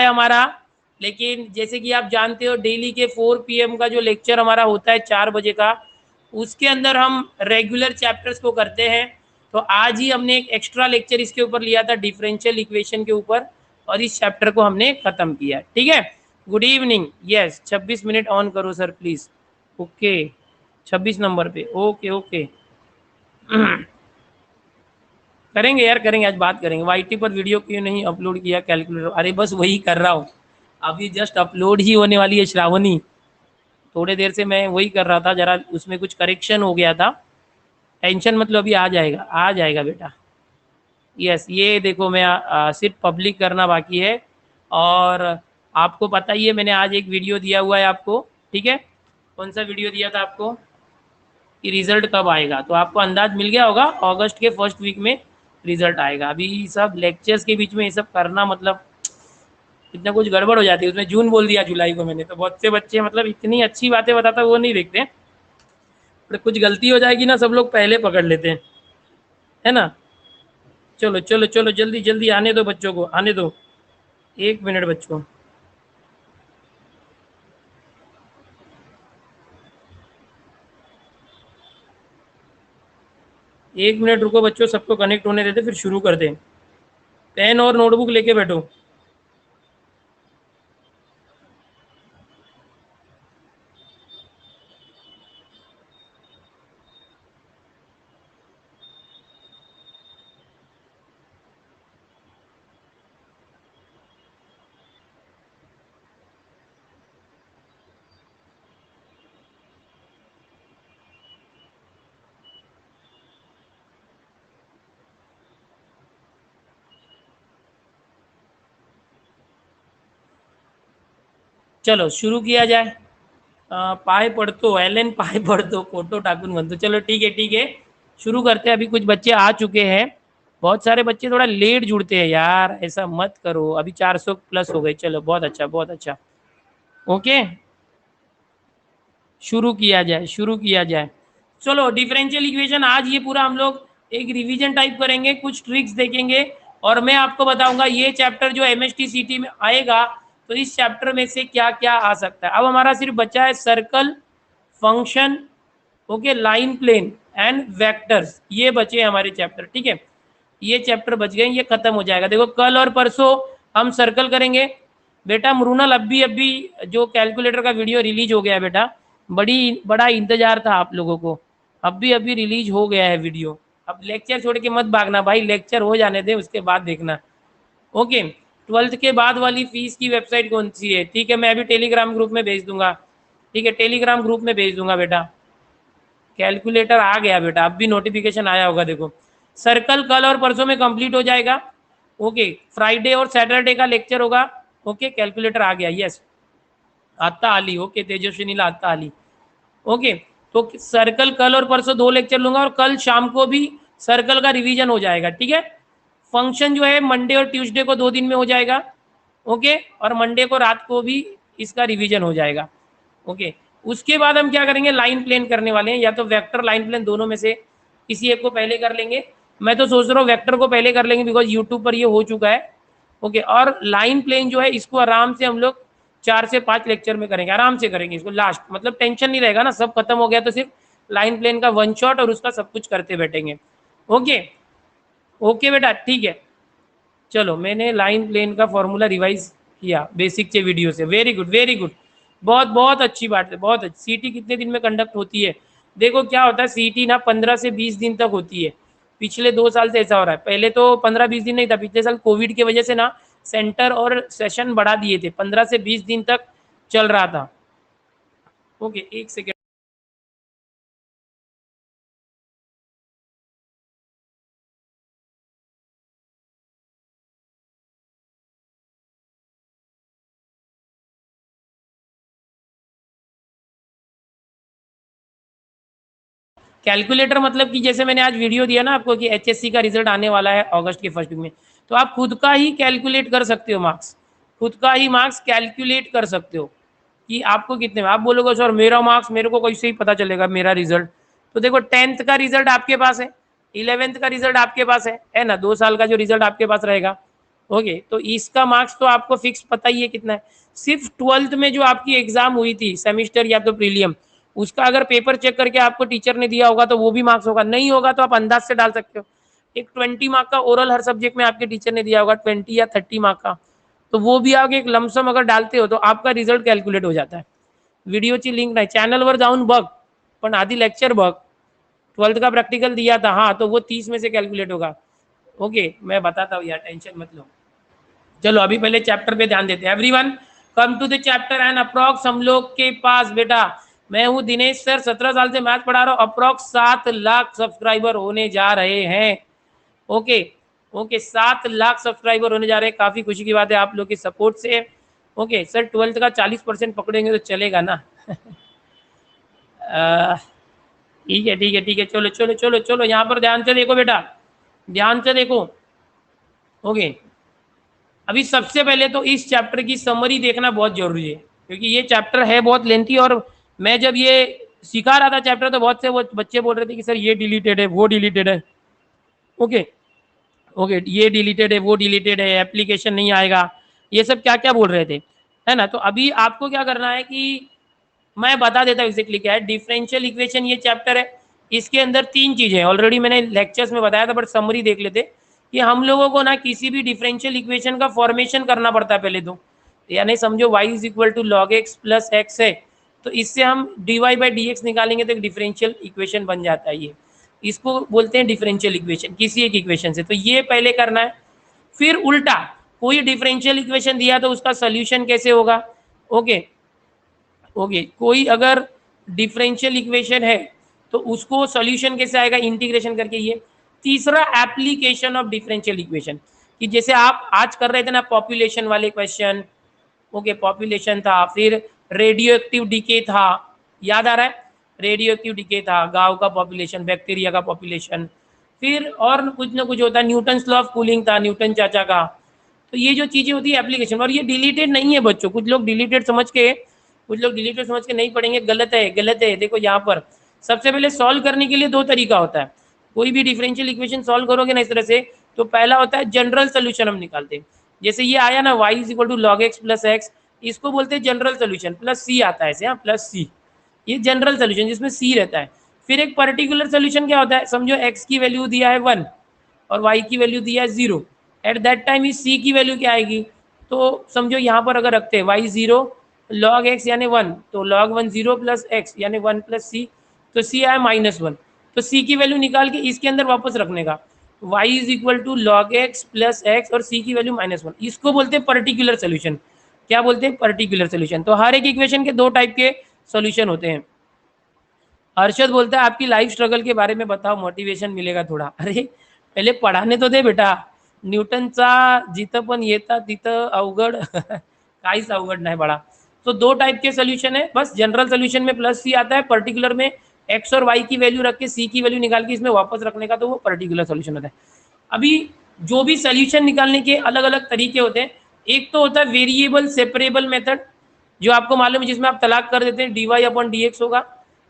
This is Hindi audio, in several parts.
है हमारा, लेकिन जैसे कि आप जानते हो डेली के 4 PM का जो लेक्चर हमारा होता है 4 बजे का, उसके अंदर हम रेगुलर चैप्टर्स को करते हैं। तो आज ही हमने एक एक्स्ट्रा लेक्चर इसके ऊपर लिया था डिफरेंशियल इक्वेशन के ऊपर, और इस चैप्टर को हमने खत्म किया। ठीक है, good evening. Yes 26 minute on करो सर प्लीज। ओके 26 नंबर पे। ओके ओके करेंगे यार, करेंगे, आज बात करेंगे। वाईटी पर वीडियो क्यों नहीं अपलोड किया कैलकुलेटर? अरे बस वही कर रहा हूँ, अभी जस्ट अपलोड ही होने वाली है श्रावणी। थोड़े देर से मैं वही कर रहा था, जरा उसमें कुछ करेक्शन हो गया था। टेंशन मतलब अभी आ जाएगा, आ जाएगा बेटा। यस ये देखो मैं सिर्फ पब्लिक करना बाकी है। और आपको पता ही है मैंने आज एक वीडियो दिया हुआ है आपको। ठीक है, कौन सा वीडियो दिया था आपको कि रिजल्ट कब आएगा? तो आपको अंदाज मिल गया होगा, अगस्त के फर्स्ट वीक में रिजल्ट आएगा। अभी सब लेक्चर्स के बीच में ये सब करना मतलब इतना कुछ गड़बड़ हो जाती है। उसमें जून बोल दिया जुलाई को मैंने, तो बहुत से बच्चे मतलब इतनी अच्छी बातें बताता वो नहीं देखते, पर कुछ गलती हो जाएगी ना सब लोग पहले पकड़ लेते हैं, है ना। चलो चलो चलो जल्दी जल्दी आने दो बच्चों को, आने दो। 1 मिनट बच्चों, एक मिनट रुको बच्चों, सबको कनेक्ट होने देते फिर शुरू कर दें। पेन और नोटबुक लेके बैठो। चलो शुरू किया जाए। पाए पढ़तो एलन पाए पढ़तो फोटो टाकून बनतो। चलो ठीक है शुरू करते हैं। अभी कुछ बच्चे आ चुके हैं, बहुत सारे बच्चे थोड़ा लेट जुड़ते हैं यार, ऐसा मत करो। अभी 400 प्लस हो गए। चलो बहुत अच्छा बहुत अच्छा। ओके शुरू किया जाए, शुरू किया जाए। चलो डिफरेंशियल इक्वेशन आज ये पूरा हम लोग एक रिवीजन टाइप करेंगे, कुछ ट्रिक्स देखेंगे, और मैं आपको बताऊंगा ये चैप्टर जो एमएसटी सीटी में आएगा तो इस चैप्टर में से क्या क्या आ सकता है। अब हमारा सिर्फ बचा है circle, function, okay, line plane and vectors, ये बचे हमारे चैप्टर। ठीक है, ये चैप्टर बच गए, ये खत्म हो जाएगा। देखो कल और परसों हम सर्कल करेंगे। बेटा मृणाल अभी जो कैलकुलेटर का वीडियो रिलीज हो गया है बेटा, बड़ा इंतजार था आप लोगों को, अभी रिलीज हो गया है वीडियो। अब लेक्चर छोड़ के मत भागना भाई, लेक्चर हो जाने दे उसके बाद देखना। ओके 12th के बाद वाली फीस की वेबसाइट कौन सी है? ठीक है मैं अभी टेलीग्राम ग्रुप में भेज दूंगा। ठीक है टेलीग्राम ग्रुप में भेज दूंगा बेटा। कैलकुलेटर आ गया बेटा, अब भी नोटिफिकेशन आया होगा देखो। सर्कल कल और परसों में कंप्लीट हो जाएगा। ओके फ्राइडे और सैटरडे का लेक्चर होगा। ओके कैलकुलेटर आ गया, यस आता आली। ओके तेजस्विनी आता आली। ओके तो सर्कल कल और परसों 2 लेक्चर लूंगा, और कल शाम को भी सर्कल का रिवीजन हो जाएगा। ठीक है फंक्शन जो है मंडे और ट्यूसडे को 2 दिन में हो जाएगा। ओके और मंडे को रात को भी इसका रिवीजन हो जाएगा। ओके उसके बाद हम क्या करेंगे, लाइन प्लेन करने वाले हैं, या तो वेक्टर लाइन प्लेन दोनों में से किसी एक को पहले कर लेंगे। मैं तो सोच रहा हूँ वेक्टर को पहले कर लेंगे बिकॉज यूट्यूब पर ये हो चुका है। ओके और लाइन प्लेन जो है इसको आराम से हम लोग 4 से 5 लेक्चर में करेंगे, आराम से करेंगे इसको लास्ट, मतलब टेंशन नहीं रहेगा ना, सब खत्म हो गया तो सिर्फ लाइन प्लेन का 1 शॉट और उसका सब कुछ करते बैठेंगे। ओके ओके बेटा ठीक है। चलो मैंने लाइन प्लेन का फॉर्मूला रिवाइज किया बेसिक के वीडियो से, वेरी गुड वेरी गुड, बहुत बहुत अच्छी बात है, बहुत अच्छी। सीटी कितने दिन में कंडक्ट होती है? देखो क्या होता है सीटी ना 15 से 20 दिन तक होती है। पिछले 2 साल से ऐसा हो रहा है, पहले तो 15-20 दिन नहीं था, पिछले साल कोविड की वजह से ना सेंटर और सेशन बढ़ा दिए थे, 15 से 20 दिन तक चल रहा था। ओके एक सेकेंड। कैलकुलेटर मतलब कि जैसे मैंने आज वीडियो दिया ना आपको कि एचएससी का रिजल्ट आने वाला है अगस्त के फर्स्ट वीक में, तो आप खुद का ही कैलकुलेट कर सकते हो मार्क्स, खुद का ही मार्क्स कैलकुलेट कर सकते हो कि आपको कितने में। आप बोलोगे सर मेरा मार्क्स मेरे को कैसे ही पता चलेगा मेरा रिजल्ट? तो देखो 10th का रिजल्ट आपके पास है, 11th का रिजल्ट आपके पास है ना, 2 साल का जो रिजल्ट आपके पास रहेगा। ओके, तो इसका मार्क्स तो आपको फिक्स पता ही है कितना है। सिर्फ 12th में जो आपकी एग्जाम हुई थी सेमिस्टर या तो प्रीलियम, उसका अगर पेपर चेक करके आपको टीचर ने दिया होगा तो वो भी मार्क्स होगा, नहीं होगा तो आप अंदाज से डाल सकते हो। एक 20 मार्क का ओरल हर सब्जेक्ट में आपके टीचर ने दिया होगा, 20 या 30 मार्क का, तो वो भी आप एक लमसम अगर डालते हो तो आपका रिझल्ट कॅल्क्युलेट हो जाता है। व्हिडिओची लिंक नाही, चॅनलवर जाऊन बघ, पण आधी लेक्चर बघ। 12th का प्रैक्टिकल दिया था, हाँ, तो वो 30 में से कैलकुलेट होगा। ओके, मैं बताता हूँ यार, टेंशन मत लो। चलो अभी पहले चैप्टर पे ध्यान देते हैं। Everyone come to the chapter and approx हम लोग के पास बेटा, मैं हूँ दिनेश सर, 17 साल से मैथ पढ़ा रहा हूँ। अप्रॉक्स 7 लाख सब्सक्राइबर होने जा रहे हैं। ओके ओके, 7 लाख सब्सक्राइबर होने जा रहे हैं, काफी खुशी की बात है आप लोग की सपोर्ट से। ओके सर, 12th का 40% पकड़ेंगे तो चलेगा ना? ठीक है ठीक है ठीक है, चलो चलो चलो चलो, यहाँ पर ध्यान से देखो बेटा, ध्यान से देखो। ओके, अभी सबसे पहले तो इस चैप्टर की समरी देखना बहुत जरूरी है, क्योंकि ये चैप्टर है बहुत लेंथी, और मैं जब ये सिखा रहा था चैप्टर तो बहुत से वो बच्चे बोल रहे थे कि सर ये डिलीटेड है, वो डिलीटेड है। ओके ओके, ये डिलीटेड है, वो डिलीटेड है, एप्लीकेशन नहीं आएगा, ये सब क्या क्या बोल रहे थे, है ना? तो अभी आपको क्या करना है कि मैं बता देता हूँ एग्जैक्टली क्या है। डिफरेंशियल इक्वेशन ये चैप्टर है, इसके अंदर 3 चीजें ऑलरेडी मैंने लेक्चर्स में बताया था, बट समरी देख लेते कि हम लोगों को ना किसी भी डिफरेंशियल इक्वेशन का फॉर्मेशन करना पड़ता है पहले तो, यानी समझो y is equal to log x plus x है, तो इससे हम dy बाई डी एक्स निकालेंगे तो एक डिफरेंशियल इक्वेशन बन जाता है। ये इसको बोलते हैं डिफरेंशियल इक्वेशन, किसी एक इक्वेशन से, तो ये पहले करना है। फिर उल्टा कोई डिफरेंशियल इक्वेशन दिया तो उसका सोल्यूशन कैसे होगा। ओके ओके, कोई अगर डिफरेंशियल इक्वेशन है तो उसको सॉल्यूशन कैसे आएगा, इंटीग्रेशन करके। ये तीसरा एप्लीकेशन ऑफ डिफरेंशियल इक्वेशन, कि जैसे आप आज कर रहे थे ना पॉपुलेशन वाले क्वेश्चन। ओके, पॉपुलेशन था, फिर रेडियो एक्टिव डीके था, याद आ रहा है? रेडियो एक्टिव डीके था, गांव का पॉपुलेशन, बैक्टीरिया का पॉपुलेशन, फिर और कुछ ना कुछ होता है, न्यूटन लॉ ऑफ कूलिंग था, न्यूटन चाचा का। तो ये जो चीजें होती है एप्लीकेशन, और ये डिलीटेड नहीं है बच्चों, कुछ लोग डिलीटेड समझ के, कुछ लोग डिलीटेड समझ के नहीं पढ़ेंगे, गलत है गलत है। देखो यहाँ पर सबसे पहले सॉल्व करने के लिए 2 तरीका होता है। कोई भी डिफरेंशियल इक्वेशन सॉल्व करोगे ना इस तरह से, तो पहला होता है जनरल सोल्यूशन हम निकालते हैं। जैसे ये आया ना y is equal to log x plus x, इसको बोलते हैं जनरल सोल्यूशन, प्लस सी आता है ऐसे, हाँ प्लस सी, ये जनरल सोल्यूशन जिसमें सी रहता है। फिर एक पर्टिकुलर सोल्यूशन क्या होता है, समझो x की वैल्यू दिया है 1 और y की वैल्यू दिया है 0, एट दैट टाइम इस c की वैल्यू क्या आएगी, तो समझो यहाँ पर अगर रखते हैं y 0 लॉग x यानी 1, तो लॉग 1 0 प्लस x यानी 1 प्लस सी, तो c आया -1, तो c की वैल्यू निकाल के इसके अंदर वापस रखने का, y is equal to log x plus x और c की वैल्यू -1, इसको बोलते हैं पर्टिकुलर सोल्यूशन। क्या बोलते हैं? Particular solution. तो हर एक इक्वेशन के 2 टाइप के सोल्यूशन होते हैं। अर्शद बोलता है आपकी लाइफ स्ट्रगल के बारे में बताओ, मोटिवेशन मिलेगा थोड़ा। अरे पहले पढ़ाने तो दे बेटा, न्यूटनचा जिथं पण येता तिथं अवघड काहीच अवघड नाही बड़ा। तो 2 टाइप के सोल्यूशन है, बस जनरल सोल्यूशन में प्लस सी आता है, पर्टिकुलर में एक्स और वाई की वैल्यू रख के सी की वैल्यू निकाल के इसमें वापस रखने का, तो वो पर्टिकुलर सोल्यूशन होता है। अभी जो भी सोल्यूशन निकालने के अलग अलग तरीके होते हैं, एक तो होता है वेरिएबल सेपरेबल मेथड, जो आपको मालूम है, जिसमें आप तलाक कर देते हैं, d y upon d x होगा,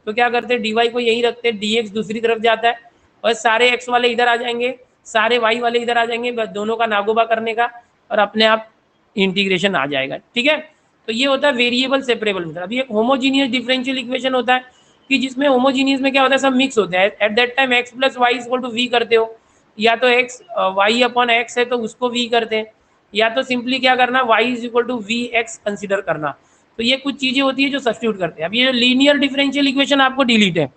तो क्या करते हैं डी वाई को यही रखते हैं, डी एक्स दूसरी तरफ जाता है, और सारे एक्स वाले इधर आ जाएंगे, सारे वाई वाले इधर आ जाएंगे, बस दोनों का नागोबा करने का, और अपने आप इंटीग्रेशन आ जाएगा। ठीक है, तो ये होता है वेरिएबल सेपरेबल मेथड। अभी एक होमोजीनियस डिफरेंशियल इक्वेशन होता है, कि जिसमें होमोजीनियस में क्या होता है, सब मिक्स होता है। At that time x plus y is equal to v करते हो, या तो एक्स वाई अपॉन एक्स है तो उसको वी करते हैं, या तो सिंपली क्या करना, y is equal to v x consider करना। तो ये कुछ चीजें होती है जो सब्स्टिट्यूट करते हैं। अब ये जो लीनियर डिफरेंशियल इक्वेशन आपको डिलीट है,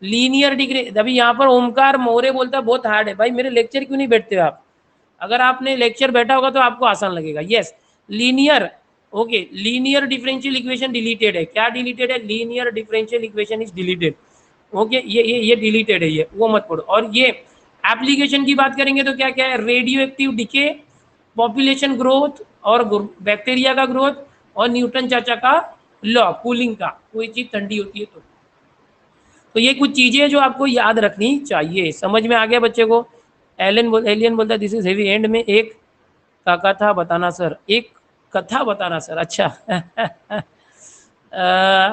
लीनियर डिग्री। अभी यहाँ पर ओमकार मोरे बोलता है बहुत हार्ड है। भाई मेरे लेक्चर क्यों नहीं बैठते हो आप? अगर आपने लेक्चर बैठा होगा तो आपको आसान लगेगा। Yes, linear, okay, linear differential equation deleted है। क्या डिलीटेड है? Linear differential equation is deleted. Okay, ये डिलीटेड है, ये वो मत पढ़ो। और ये एप्लीकेशन की बात करेंगे तो क्या क्या है, radio active decay, population growth और बैक्टीरिया का ग्रोथ, और न्यूटन चाचा का लॉ कूलिंग का, कोई चीज ठंडी होती है तो ये कुछ चीजें जो आपको याद रखनी चाहिए। समझ में आ गया बच्चे को? एलियन बोलता दिस इज हेवी, एंड में एक का कथा बताना सर, एक कथा बताना सर। अच्छा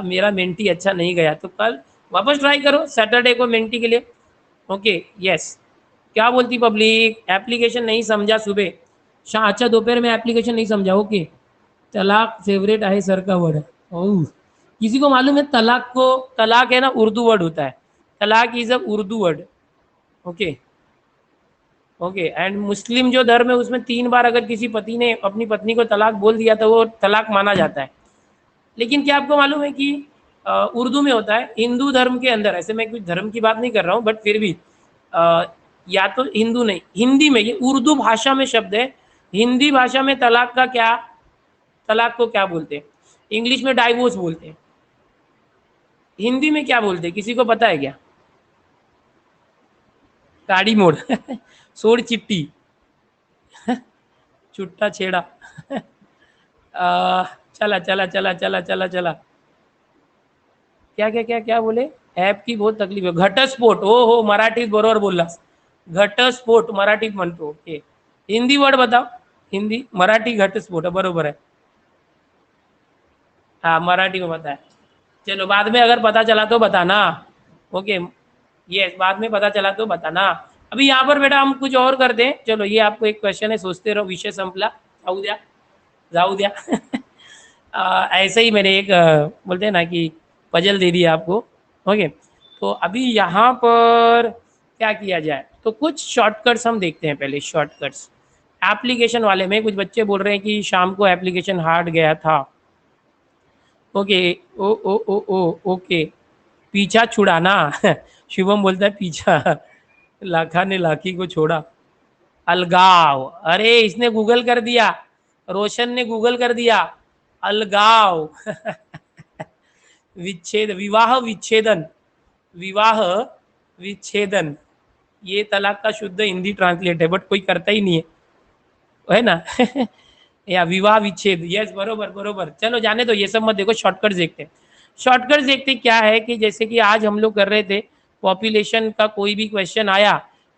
मेरा मेंटी अच्छा नहीं गया तो कल वापस ट्राई करो, सैटरडे को मेंटी के लिए। ओके यस, क्या बोलती पब्लिक, एप्लीकेशन नहीं समझा सुबह, अच्छा दोपहर में एप्लीकेशन नहीं समझा, ओके। तलाक फेवरेट आहे सर का वर्ड है। ओह, किसी को मालूम है तलाक को, तलाक है ना उर्दू वर्ड होता है, तलाक is a Urdu word, okay. Okay, and Muslim जो धर्म है उसमें 3 बार अगर किसी पति ने अपनी पत्नी को तलाक बोल दिया तो वो तलाक माना जाता है। लेकिन क्या आपको मालूम है कि उर्दू में होता है, हिंदू धर्म के अंदर, ऐसे मैं कुछ धर्म की बात नहीं कर रहा हूँ बट फिर भी या तो हिंदू नहीं, हिंदी में, ये उर्दू भाषा में शब्द है, हिंदी भाषा में तलाक का क्या, तलाक को क्या बोलते हैं? इंग्लिश में डाइवोर्स बोलते हैं, हिंदी में क्या बोलते हैं, किसी को पता है क्या? गाड़ी मोड़ सोड़ चिट्टी छुट्टा छेड़ा चला चला चला चला चला चला, क्या क्या क्या क्या बोले? ॲप की बहुत तकलीफ आहे, घटस्फोट, हो हो मराठीत बरोबर बोललास, घटस्फोट मराठीत म्हणतो, ओके। हिंदी वर्ड बताओ, हिंदी मराठी घटस्फोट बरोबर है, हाँ मराठी में पता है। चलो बाद में अगर पता चला तो बताना, ओके। ये बाद में पता चला तो बताना। अभी यहाँ पर बेटा हम कुछ और करते हैं, चलो ये आपको एक क्वेश्चन है, सोचते रहो, विषय संपला, जाऊ द्या, जाऊ द्या ऐसे ही मैंने एक बोलते हैं ना कि पजल दे दिया आपको, ओके। तो अभी यहाँ पर क्या किया जाए, तो कुछ शॉर्टकट्स हम देखते हैं पहले, शॉर्टकट्स एप्लीकेशन वाले में। कुछ बच्चे बोल रहे हैं कि शाम को एप्लीकेशन हार्ड गया था, ओके। ओ ओ ओ ओ ओके, पीछा छुड़ाना शिवम बोलता है पीछा लाखा ने लाखी को छोड़ा, अलगाव, अरे इसने गूगल कर दिया, रोशन ने गूगल कर दिया, अलगाव विच्छेद, विवाह विच्छेदन, विवाह विच्छेदन, ये तलाक का शुद्ध हिंदी ट्रांसलेट है बट कोई करता ही नहीं है ना या विवाह विच्छेद, यस बरोबर बरोबर। चलो जाने दो, ये सब मत देखो, शॉर्टकट देखते हैं। शॉर्टकट देखते क्या है कि जैसे कि आज हम लोग कर रहे थे, पॉपुलेशन का कोई भी क्वेश्चन आया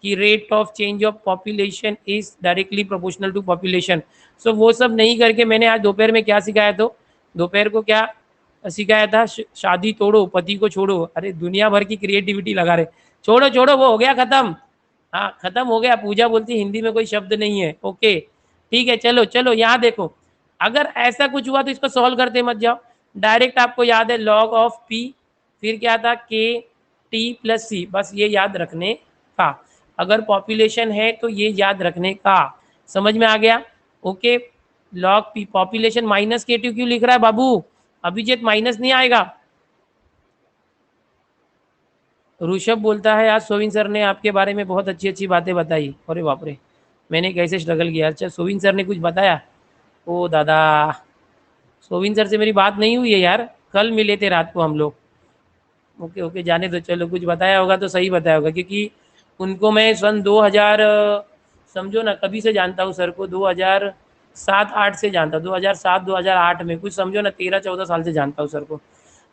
कि rate of change of population is directly proportional to population, so वो सब नहीं करके मैंने आज दोपहर में क्या सिखाया, तो दोपहर को क्या सिखाया था, शादी तोड़ो पति को छोड़ो, अरे दुनिया भर की क्रिएटिविटी लगा रहे, छोड़ो छोड़ो वो हो गया खत्म, हाँ खत्म हो गया। पूजा बोलती हिंदी में कोई शब्द नहीं है, ओके ठीक है। चलो चलो यहाँ देखो, अगर ऐसा कुछ हुआ तो इसको सॉल्व करते मत जाओ, डायरेक्ट आपको याद है लॉग ऑफ पी, फिर क्या था के टी प्लस सी, बस ये याद रखने का, अगर पॉपुलेशन है तो ये याद रखने का, समझ में आ गया, okay. Log p population minus k T क्यों लिख रहा है बाबू, अभिजीत माइनस नहीं आएगा। ऋषभ बोलता है आज सोविन सर ने आपके बारे में बहुत अच्छी अच्छी बातें बताई, अरे बाप रे मैंने कैसे स्ट्रगल किया, अच्छा सोविन सर ने कुछ बताया, ओ दादा सोविन सर से मेरी बात नहीं हुई है यार, कल मिले थे रात को हम लोग, ओके ओके जाने दो, चलो कुछ बताया होगा तो सही बताया होगा, क्योंकि उनको मैं सन 2000 समझो ना कभी से जानता हूँ सर को, 2007-8 से जानता हूँ, 2007-2008 में कुछ समझो ना 13-14 साल से जानता हूँ सर को।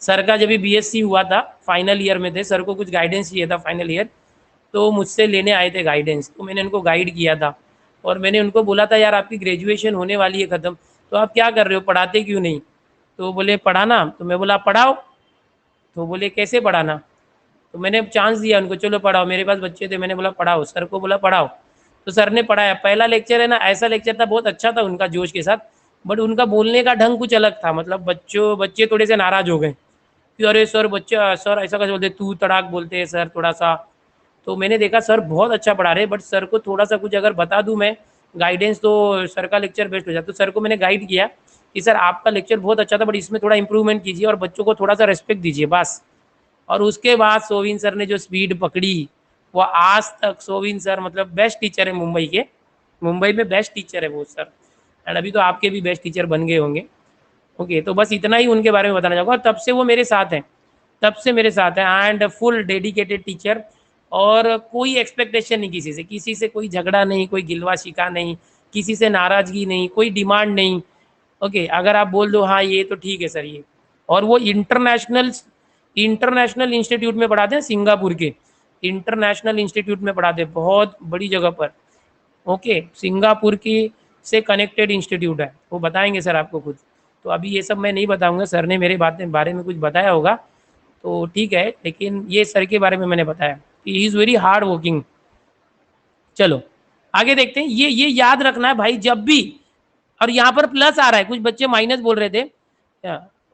सर का जब भी बीएससी हुआ था फाइनल ईयर में थे, सर को कुछ गाइडेंस चाहिए था फाइनल ईयर, तो मुझसे लेने आए थे गाइडेंस, तो मैंने उनको गाइड किया था और मैंने उनको बोला था यार आपकी ग्रेजुएशन होने वाली है ख़त्म, तो आप क्या कर रहे हो, पढ़ाते क्यों नहीं, तो बोले पढ़ाना, तो मैं बोला पढ़ाओ, तो बोले कैसे पढ़ाना, तो मैंने चांस दिया उनको, चलो पढ़ाओ, मेरे पास बच्चे थे, मैंने बोला पढ़ाओ, सर को बोला पढ़ाओ, तो सर ने पढ़ाया। पहला लेक्चर है ना ऐसा लेक्चर था, बहुत अच्छा था उनका जोश के साथ, बट उनका बोलने का ढंग कुछ अलग था, मतलब बच्चे थोड़े से नाराज हो गए कि अरे सर बच्चा, सर ऐसा कैसे बोलते, तू तड़ाक बोलते हैं सर थोड़ा सा। तो मैंने देखा सर बहुत अच्छा पढ़ा रहे, बट सर को थोड़ा सा कुछ अगर बता दूं मैं गाइडेंस तो सर का लेक्चर बेस्ट हो जाता, तो सर को मैंने गाइड किया कि सर आपका लेक्चर बहुत अच्छा था बट इसमें थोड़ा इंप्रूवमेंट कीजिए और बच्चों को थोड़ा सा रेस्पेक्ट दीजिए बस। और उसके बाद सोविन सर ने जो स्पीड पकड़ी, वो आज तक सोविन सर मतलब बेस्ट टीचर है मुंबई के, मुंबई में बेस्ट टीचर है वो सर, एंड अभी तो आपके भी बेस्ट टीचर बन गए होंगे, ओके। तो बस इतना ही उनके बारे में बताना चाहूँगा, और तब से वो मेरे साथ हैं, तब से मेरे साथ हैं, एंड फुल डेडिकेटेड टीचर, और कोई एक्सपेक्टेशन नहीं किसी से कोई झगड़ा नहीं, कोई गिलवा शिका नहीं, किसी से नाराज़गी नहीं, कोई डिमांड नहीं, ओके। अगर आप बोल दो हाँ ये तो ठीक है सर ये, और वो इंटरनेशनल इंटरनेशनल इंस्टीट्यूट में पढ़ाते हैं, सिंगापुर के इंटरनेशनल इंस्टीट्यूट में पढ़ाते हैं, बहुत बड़ी जगह पर, ओके। सिंगापुर की से कनेक्टेड इंस्टीट्यूट है, वो बताएंगे सर आपको खुद, तो अभी ये सब मैं नहीं बताऊंगा, सर ने मेरे बारे में कुछ बताया होगा तो ठीक है, लेकिन ये सर के बारे में मैंने बताया कि he is very hard working. चलो आगे देखते हैं, ये याद रखना है भाई जब भी, और यहाँ पर प्लस आ रहा है, कुछ बच्चे माइनस बोल रहे थे,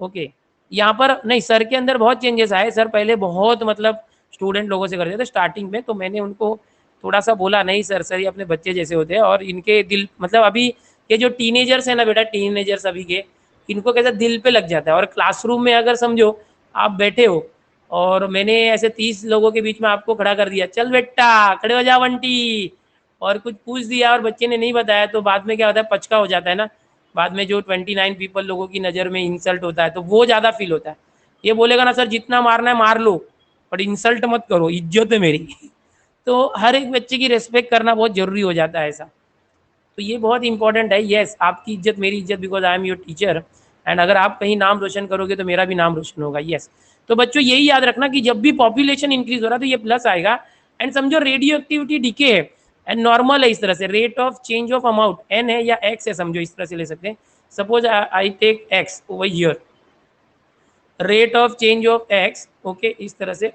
ओके यहाँ पर नहीं, सर के अंदर बहुत चेंजेस आए। सर पहले बहुत मतलब स्टूडेंट लोगों से करते थे स्टार्टिंग में, तो मैंने उनको थोड़ा सा बोला नहीं सर, सर ये अपने बच्चे जैसे होते हैं, और इनके दिल मतलब अभी ये जो टीनेजर्स है ना बेटा, टीनेजर्स अभी के, इनको कैसा दिल पे लग जाता है। और क्लासरूम में अगर समझो आप बैठे हो और मैंने ऐसे 30 लोगों के बीच में आपको खड़ा कर दिया, चल बेटा खड़े हो जा बंटी, और कुछ पूछ दिया और बच्चे ने नहीं बताया, तो बाद में क्या होता है, पचका हो जाता है ना। बाद में जो 29 पीपल लोगों की नज़र में इंसल्ट होता है, तो वो ज़्यादा फील होता है। ये बोलेगा ना सर जितना मारना है मार लो, पर इंसल्ट मत करो, इज्जत है मेरी। तो हर एक बच्चे की रेस्पेक्ट करना बहुत जरूरी हो जाता है ऐसा। तो ये बहुत इंपॉर्टेंट है। येस, आपकी इज्जत मेरी इज्जत, because I am your teacher, and अगर आप कहीं नाम रोशन करोगे तो मेरा भी नाम रोशन होगा। येस, तो बच्चों यही याद रखना कि जब भी पॉपुलेशन इंक्रीज हो रहा है तो ये प्लस आएगा। एंड समझो रेडियो एक्टिविटी डीके है एंड नॉर्मल है, इस तरह से rate of change of amount n है या एक्स है, समझो इस तरह से ले सकते हैं। Suppose I take x over here, rate of change of x, okay, इस तरह से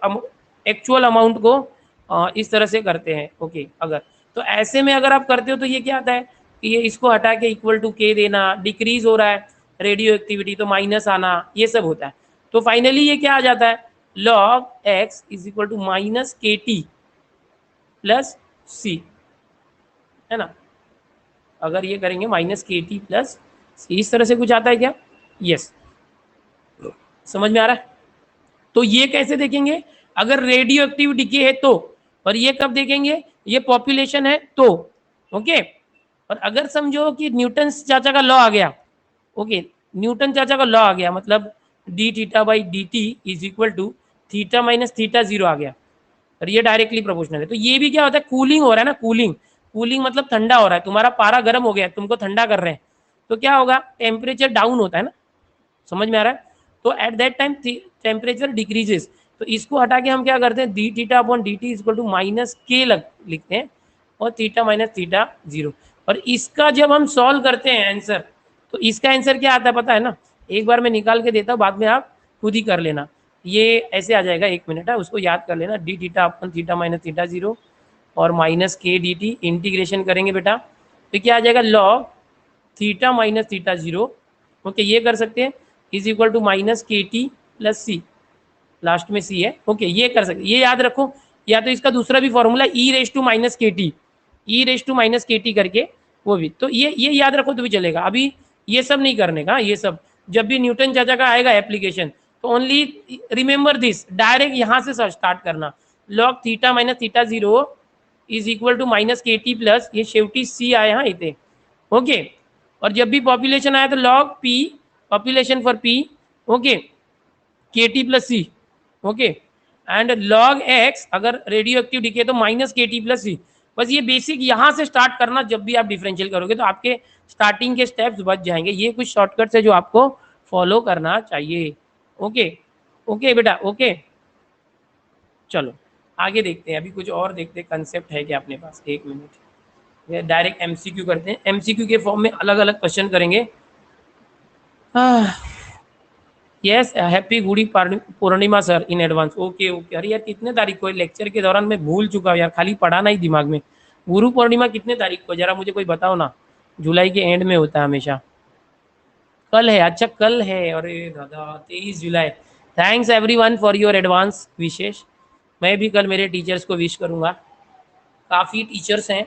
एक्चुअल अमाउंट को इस तरह से करते हैं, ओके। अगर तो ऐसे में अगर आप करते हो तो ये क्या आता है कि ये इसको हटा के इक्वल टू के देना, डिक्रीज हो रहा है रेडियो एक्टिविटी तो माइनस आना, ये सब होता है। तो फाइनली ये क्या आ जाता है, log x is equal to minus k t plus c, है ना। अगर ये करेंगे माइनस के टी प्लस सी, इस तरह से कुछ आता है क्या? यस, समझ में आ रहा है। तो ये कैसे देखेंगे, अगर रेडियो एक्टिव डिके है तो, और ये कब देखेंगे, ये पॉपुलेशन है तो, ओके। और अगर समझो कि न्यूटन चाचा का लॉ आ गया, ओके, न्यूटन चाचा का लॉ आ गया, मतलब d theta by d t is equal to theta minus theta zero आ गया, और ये डायरेक्टली प्रोपोर्शनल है। तो ये भी क्या होता है, कूलिंग हो रहा है ना, कूलिंग, कूलिंग मतलब ठंडा हो रहा है, तुम्हारा पारा गर्म हो गया, तुमको ठंडा कर रहे हैं, तो क्या होगा, टेम्परेचर डाउन होता है ना, समझ में आ रहा है। तो at that time temperature decreases, तो इसको हटा के हम क्या करते हैं, d theta upon d t equal to minus k लिखते हैं, और थीटा माइनस थीटा जीरो। और इसका जब हम सॉल्व करते हैं आंसर, तो इसका आंसर क्या आता है पता है ना, एक बार मैं निकाल के देता हूँ, बाद में आप खुद ही कर लेना। ये ऐसे आ जाएगा, एक मिनट है, उसको याद कर लेना, डी थीटा अपन थीटा माइनस थीटा जीरो और माइनस के डी टी, इंटीग्रेशन करेंगे बेटा, तो क्या आ जाएगा, log theta minus theta zero, okay, ये कर सकते हैं, is equal to minus k t plus C, last में सी है, ओके, ये कर सकते, ये याद रखो। या तो इसका दूसरा भी formula e raise to minus k t, e raise to minus k t करके, वो भी, तो ये याद रखो तो भी चलेगा। अभी ये सब नहीं करने का, ये सब जब भी न्यूटन चाचा का आएगा एप्लीकेशन, तो ओनली रिमेंबर दिस, डायरेक्ट यहाँ से स्टार्ट करना, log theta minus theta zero is equal to minus k t plus, ये शेवटी सी आया हाँ इथे, ओके। और जब भी पॉपुलेशन आया तो log p, population for p, okay, k t plus c, okay, and log x अगर रेडियो एक्टिव डिके तो minus k t plus c. बस ये बेसिक यहाँ से स्टार्ट करना, जब भी आप डिफरेंशियल करोगे तो आपके स्टार्टिंग के स्टेप्स बच जाएंगे। ये कुछ शॉर्टकट्स है जो आपको फॉलो करना चाहिए, ओके। ओके बेटा, ओके, चलो आगे देखते हैं, अभी कुछ और देखते हैं, कंसेप्ट है क्या अपने पास, एक मिनट, डायरेक्ट एमसीक्यू करते हैं। एमसीक्यू के फॉर्म में अलग अलग क्वेश्चन करेंगे। Yes, happy Gudi Purnima sir in advance, okay okay. अरे यार कितने तारीख को है, लेक्चर के दौरान मैं भूल चुका हूँ यार, खाली पढ़ाना ही दिमाग में। गुरु पूर्णिमा कितने तारीख को, जरा मुझे कोई बताओ ना। जुलाई के एंड में होता है हमेशा। कल है, अच्छा कल है, अरे दादा 23 जुलाई। Thanks everyone for your advance wishes. मैं भी कल मेरे टीचर्स को विश करूँगा। काफ़ी टीचर्स हैं,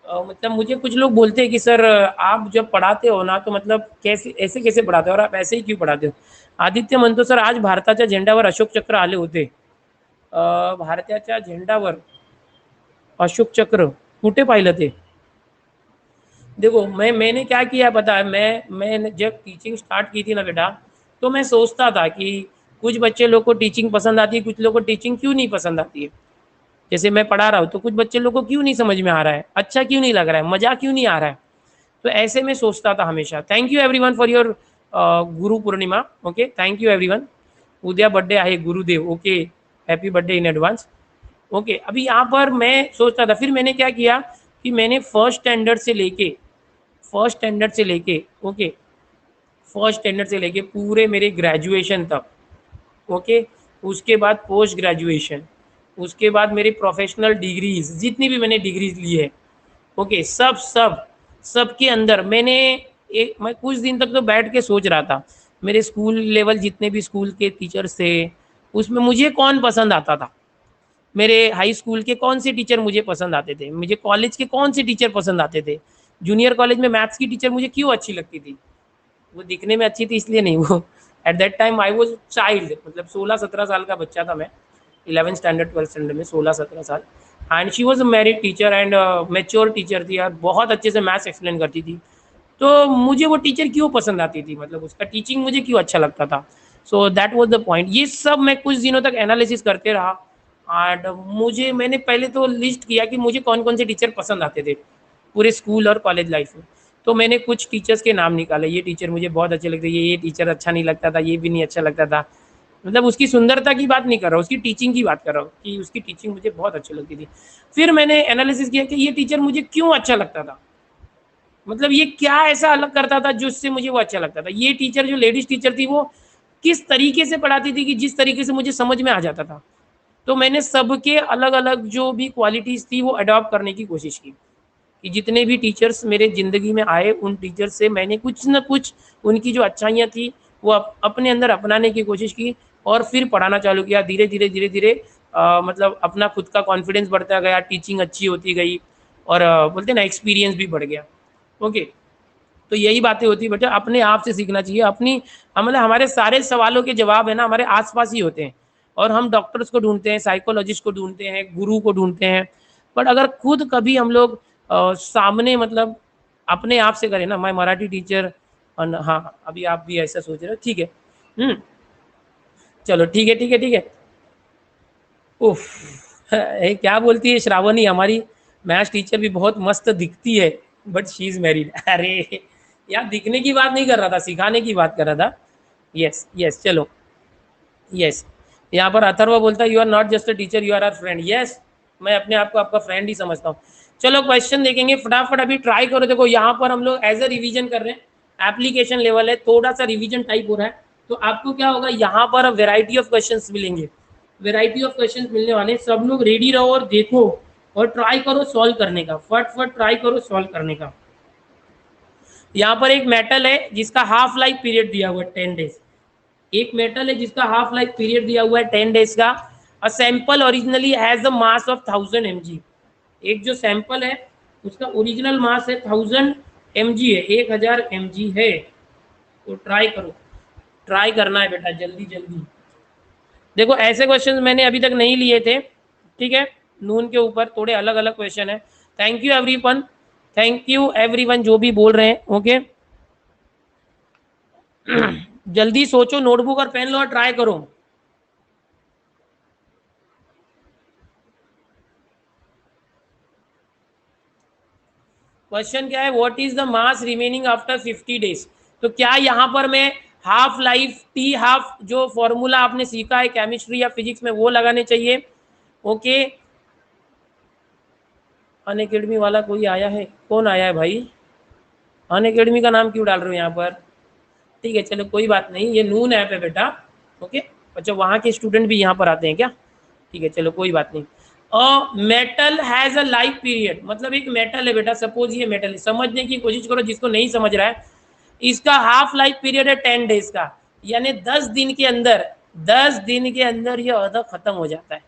मतलब मुझे कुछ लोग बोलते हैं कि सर आप जब पढ़ाते हो ना तो मतलब कैसे ऐसे कैसे पढ़ाते हो और आप ऐसे ही क्यों पढ़ाते हो। आदित्य म्हणतो सर आज भारताच्या झेंड्यावर अशोक चक्र आले होते। भारताच्या झेंड्यावर अशोक चक्र कुठे पाहिलं ते? देखो मैंने क्या किया पता है, मैं जब टीचिंग स्टार्ट की थी ना बेटा, तो मैं सोचता था कि कुछ बच्चे लोग को टीचिंग पसंद आती है, कुछ लोग को टीचिंग क्यों नहीं पसंद आती है। जैसे मैं पढ़ा रहा हूँ तो कुछ बच्चे लोग को क्यों नहीं समझ में आ रहा है, अच्छा क्यों नहीं लग रहा है, मजा क्यों नहीं आ रहा है। तो ऐसे में सोचता था हमेशा। Thank you everyone for your Guru Purnima, okay, thank you everyone. उद्या बर्थडे आहे गुरुदेव, okay, happy birthday in advance, okay. अभी यहाँ पर मैं सोचता था, फिर मैंने क्या किया कि मैंने फर्स्ट स्टैंडर्ड से लेके ओके, फर्स्ट स्टैंडर्ड से लेके पूरे मेरे ग्रेजुएशन तक, ओके, उसके बाद पोस्ट ग्रेजुएशन, उसके बाद मेरी प्रोफेशनल डिग्रीज जितनी भी मैंने डिग्रीज ली है, ओके, सब सब सबके अंदर मैं कुछ दिन तक तो बैठ के सोच रहा था, मेरे स्कूल लेवल जितने भी स्कूल के टीचर्स थे, उसमें मुझे कौन पसंद आता था, मेरे हाई स्कूल के कौन से टीचर मुझे पसंद आते थे, मुझे कॉलेज के कौन से टीचर पसंद आते थे, जूनियर कॉलेज में मैथ्स की टीचर मुझे क्यों अच्छी लगती थी, वो दिखने में अच्छी थी इसलिए नहीं, वो eight that time I was child, मतलब 16-17 साल का बच्चा था मैं, 11th स्टैंडर्ड 12th स्टैंडर्ड में, 16-17 साल। And she was a married teacher and mature teacher थी यार, बहुत अच्छे से मैथ्स एक्सप्लेन करती थी। तो मुझे वो टीचर क्यों पसंद आती थी, मतलब उसका टीचिंग मुझे क्यों अच्छा लगता था। So that was the point. ये सब मैं कुछ दिनों तक एनालिसिस करते रहा एंड मैंने पहले तो लिस्ट किया कि मुझे कौन कौन से टीचर पसंद आते थे पूरे स्कूल और कॉलेज लाइफ में। तो मैंने कुछ टीचर्स के नाम निकाले, ये टीचर मुझे बहुत अच्छे लगते, ये टीचर अच्छा नहीं लगता था, ये भी नहीं अच्छा लगता था। मतलब उसकी सुंदरता की बात नहीं कर रहा हूँ, उसकी टीचिंग की बात कर रहा हूँ कि उसकी टीचिंग मुझे बहुत अच्छी लगती थी। फिर मैंने एनालिसिस किया कि ये टीचर मुझे क्यों अच्छा लगता था, मतलब ये क्या ऐसा अलग करता था जिससे मुझे वो अच्छा लगता था। ये टीचर जो लेडीज टीचर थी वो किस तरीके से पढ़ाती थी कि जिस तरीके से मुझे समझ में आ जाता था। तो मैंने सबके अलग अलग जो भी क्वालिटीज़ थी वो अडॉप्ट करने की कोशिश की कि जितने भी टीचर्स मेरे ज़िंदगी में आए उन टीचर्स से मैंने कुछ ना कुछ उनकी जो अच्छाइयाँ थी वो अपने अंदर अपनाने की कोशिश की और फिर पढ़ाना चालू किया। धीरे धीरे धीरे धीरे मतलब अपना खुद का कॉन्फिडेंस बढ़ता गया, टीचिंग अच्छी होती गई और बोलते ना एक्सपीरियंस भी बढ़ गया। ओके, तो यही बातें होती है बेटा, अपने आप से सीखना चाहिए। अपनी मतलब हमारे सारे सवालों के जवाब है ना हमारे आसपास ही होते हैं और हम डॉक्टर्स को ढूंढते हैं, साइकोलॉजिस्ट को ढूंढते हैं, गुरु को ढूंढते हैं। बट अगर खुद कभी हम लोग सामने मतलब अपने आप से करें ना, मैं मराठी टीचर और हाँ अभी आप भी ऐसा सोच रहे हो, ठीक है। चलो ठीक है ठीक है ठीक है। उफ क्या बोलती है श्रावणी, हमारी मैथ्स टीचर भी बहुत मस्त दिखती है बट शी इज मैरिड। अरे यार दिखने की बात नहीं कर रहा था, सिखाने की बात कर रहा था। यस यस चलो। यस, यहाँ पर अथर्व बोलता है you are not just a teacher you are our friend. Yes, मैं अपने आप को आपका फ्रेंड ही समझता हूँ। चलो क्वेश्चन देखेंगे फटाफट, अभी ट्राई करो। देखो यहाँ पर हम लोग एज अ रिवीजन कर रहे हैं, एप्लीकेशन लेवल है, थोड़ा सा रिवीजन टाइप हो रहा है। तो आपको क्या होगा, यहाँ पर वेराइटी ऑफ क्वेश्चंस मिलेंगे, वेराइटी ऑफ क्वेश्चंस मिलने वाले। सब लोग रेडी रहो और देखो और ट्राई करो सॉल्व करने का, फट ट्राई करो सॉल्व करने का। यहाँ पर एक मेटल है जिसका हाफ लाइफ पीरियड दिया हुआ है 10 डेज। एक मेटल है जिसका हाफ लाइफ पीरियड दिया हुआ है 10 डेज का। A sample originally has the mass of 1000 mg। एक जो सैंपल है उसका ओरिजिनल मास है 1000 mg है, 1000 mg है। तो ट्राई करो, ट्राई करना है बेटा जल्दी जल्दी। देखो ऐसे क्वेश्चन मैंने अभी तक नहीं लिए थे, ठीक है। नून के ऊपर थोड़े अलग अलग क्वेश्चन है। Thank you everyone, thank you everyone जो भी बोल रहे हैं। ओके जल्दी सोचो, नोटबुक और पेन लो और ट्राई करो। क्वेश्चन क्या है, what is the mass remaining after 50 days. तो क्या यहाँ पर मैं हाफ लाइफ टी हाफ जो फॉर्मूला आपने सीखा है केमिस्ट्री या फिजिक्स में वो लगाने चाहिए। ओके, अन अकेडमी वाला कोई आया है, कौन आया है भाई, अन अकेडमी का नाम क्यों डाल रहे हो यहाँ पर। ठीक है चलो कोई बात नहीं, ये नून ऐप है बेटा। ओके, अच्छा वहाँ के स्टूडेंट भी यहाँ पर आते हैं क्या, ठीक है चलो कोई बात नहीं। Metal has a life period, मतलब एक मेटल है बेटा, सपोज ये मेटल है, समझने की कोशिश करो जिसको नहीं समझ रहा है। इसका हाफ लाइफ पीरियड है 10 डेज का, यानी 10 दिन के अंदर, 10 दिन के अंदर ये आधा खत्म हो जाता है।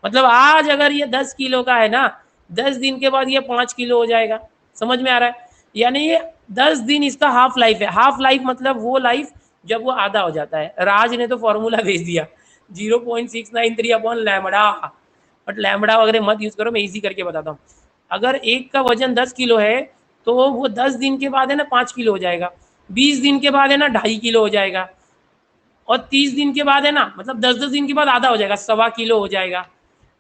मतलब आज अगर ये 10 किलो का है ना, 10 दिन के बाद ये 5 किलो हो जाएगा। समझ में आ रहा है, यानी ये 10 दिन इसका हाफ लाइफ है। हाफ लाइफ मतलब वो लाइफ जब वो आधा हो जाता है। राज ने तो फॉर्मूला भेज दिया 0.693/लैम्बडा, बट लैम्बडा वगैरह मत यूज करो, मैं इजी करके बताता हूँ। अगर एक का वजन 10 किलो है तो वो 10 दिन के बाद है ना 5 किलो हो जाएगा, 20 दिन के बाद है ना 2.5 किलो हो जाएगा, और 30 दिन के बाद है ना मतलब 10-10 दिन के बाद आधा हो जाएगा, 1.25 किलो हो जाएगा,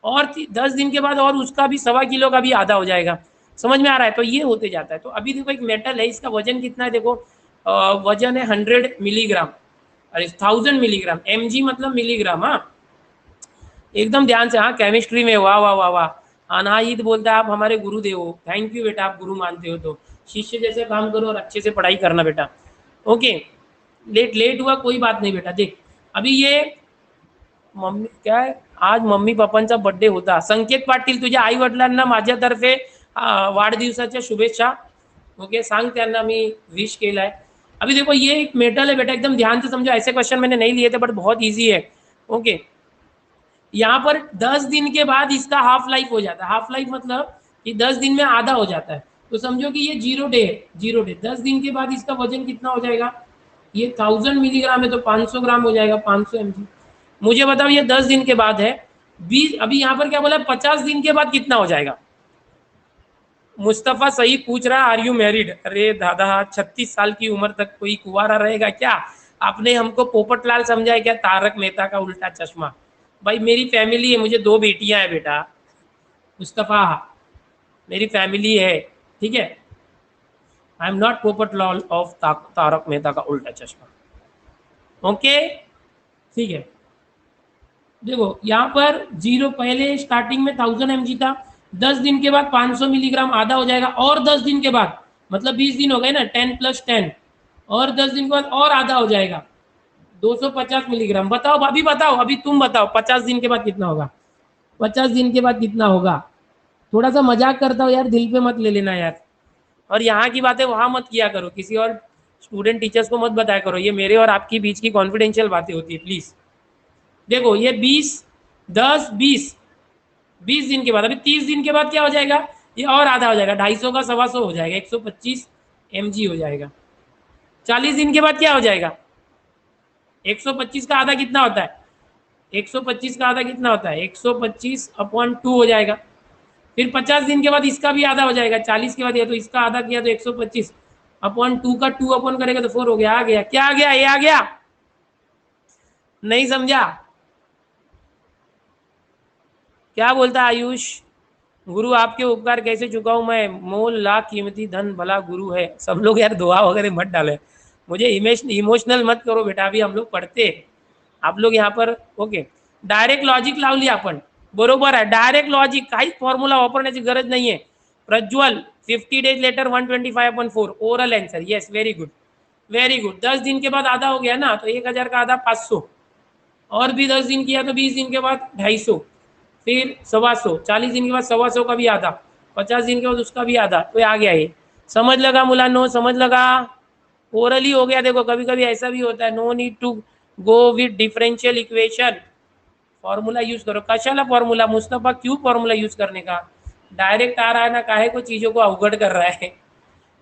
और 10 दिन के बाद और उसका भी 1.25 किलो का भी आधा हो जाएगा। समझ में आ रहा है, तो ये होते जाता है। तो अभी देखो एक मेटल है, इसका वजन कितना है देखो, वजन है 100 मिलीग्राम, अरे 1000 मिलीग्राम, mg मतलब मिलीग्राम। हाँ एकदम ध्यान से, हाँ केमिस्ट्री में, वाह वाह वाह वाह। अनाहित बोलता है आप हमारे गुरुदेव हो, थैंक यू बेटा, आप गुरु मानते हो तो शिष्य जैसे काम करो और अच्छे से पढ़ाई करना बेटा। ओके, लेट लेट हुआ कोई बात नहीं बेटा। देख अभी ये मम्मी क्या आहे, आज मम्मी पप्पांचा बर्थडे होता, संकेत पाटील तुझ्या आई वडिलांना माझ्यातर्फे वाढदिवसाच्या शुभेच्छा. ओके, सांग त्यांना मी विश केलाय. अभी देखो ये एक मेटल है बेटा, एकदम ध्यान से समझो. ऐसे क्वेश्चन मैंने नहीं लिए थे बट बहुत इजी है. ओके, यहाँ पर 10 दिन के बाद इसका हाफ लाइफ हो जाता है. हाफ लाइफ मतलब कि 10 दिन में आधा हो जाता है. तो समझो कि ये 0 डे है. 0 डे 10 दिन के बाद इसका वजन कितना हो जाएगा? ये 1000 मिलीग्राम है तो 500 ग्राम हो जाएगा, 500 mg. मुझे बताओ ये 10 दिन के बाद है. 20 अभी यहाँ पर क्या बोला, 50 दिन के बाद कितना हो जाएगा? मुस्तफा सही पूछ रहा, आर यू मैरिड? अरे दादा, 36 साल की उम्र तक कोई कुंवारा रहेगा क्या? आपने हमको पोपटलाल समझा है क्या? तारक मेहता का उल्टा चश्मा. भाई मेरी फैमिली है, मुझे 2 बेटियां हैं बेटा. मुस्तफा, मेरी फैमिली है, ठीक है. I am not Popatlal of Tarak Mehta Ka Ooltah चश्मा. ओके, ठीक है. देखो यहाँ पर 0 पहले स्टार्टिंग में 1000 mg था. 10 दिन के बाद 500 मिलीग्राम आधा हो जाएगा, और 10 दिन के बाद मतलब 20 दिन हो गए ना, 10 + 10, और 10 दिन के बाद और आधा हो जाएगा, 250 मिलीग्राम. बताओ अभी, बताओ अभी, तुम बताओ 50 दिन के बाद कितना होगा? 50 दिन के बाद कितना होगा? थोड़ा सा मजाक करता हूँ यार, दिल पे मत ले लेना यार. और यहाँ की बातें वहाँ मत किया करो, किसी और स्टूडेंट टीचर्स को मत बताया करो. ये मेरे और आपकी बीच की कॉन्फिडेंशियल बातें होती है, प्लीज. देखो ये 20, 10, 20 दिन के बाद, अभी 30 दिन के बाद क्या हो जाएगा? ये और आधा हो जाएगा, 250 का 125 हो जाएगा, 125 mg हो जाएगा. 40 दिन के बाद क्या हो जाएगा? 125 का आधा कितना होता है? 125 का आधा कितना होता है? 125/2 हो जाएगा. फिर 50 दिन के बाद इसका भी आधा हो जाएगा. 40 के बाद, या तो इसका आधा किया तो 125/2 का 2 अपन करेगा तो 4 हो गया. आ गया क्या? आ गया, ये आ गया. नहीं समझा? क्या बोलता आयुष? गुरु आपके उपकार कैसे चुकाऊं मैं? मोल लाख कीमती धन भला गुरु है. सब लोग यार दुआ वगैरह मत डाले, मुझे इमोशनल मत करो बेटा. अभी हम लोग पढ़ते हैं, आप लोग यहाँ पर. ओके, डायरेक्ट लॉजिक लावली आपण. बरोबर आहे, डायरेक्ट लॉजिक, काहीच फॉर्म्युला वापरण्याची गरज नाही आहे. Prajwal 50 days later 125/4 oral answer. Yes, very good, very good. 10 दिन के बाद आधा हो गया ना, तो 1000 का आधा 500, और भी 10 दिन किया तो 20 दिन के बाद 250, फिर 125, 40 दिन के बाद 125 का भी आधा, 50 दिन के बाद उसका भी आधा. तो आ गया ये. समझ लगा मुलांनो? समझ लगा? ओरली हो गया. देखो कभी कभी ऐसा भी होता है, no need to go with differential equation. Formula use करो. कशाला फॉर्मूला? मुस्तफा क्यों फॉर्मूला यूज करने का? डायरेक्ट आ रहा है ना, काहे को चीजों को अवगढ़ कर रहा है.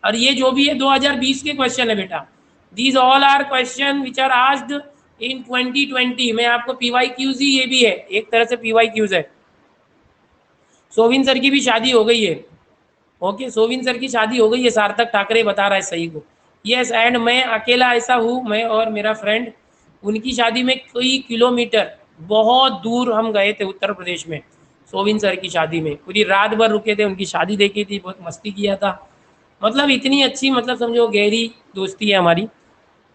और ये जो भी है 2020 के क्वेश्चन है बेटा. These all are question which are asked in 2020. मैं आपको PYQs ही, ये भी है एक तरह से PYQs है. सोविन सर की भी शादी हो गई है. ओके, सोविन सर की शादी हो गई है, सार्थक ठाकरे बता रहा है सही को. यस, एंड मैं अकेला ऐसा हूँ, मैं और मेरा फ्रेंड. उनकी शादी में कई किलोमीटर, बहुत दूर हम गए थे उत्तर प्रदेश में. सोविन सर की शादी में पूरी रात भर रुके थे, उनकी शादी देखी थी, बहुत मस्ती किया था. मतलब इतनी अच्छी, मतलब समझो गहरी दोस्ती है हमारी,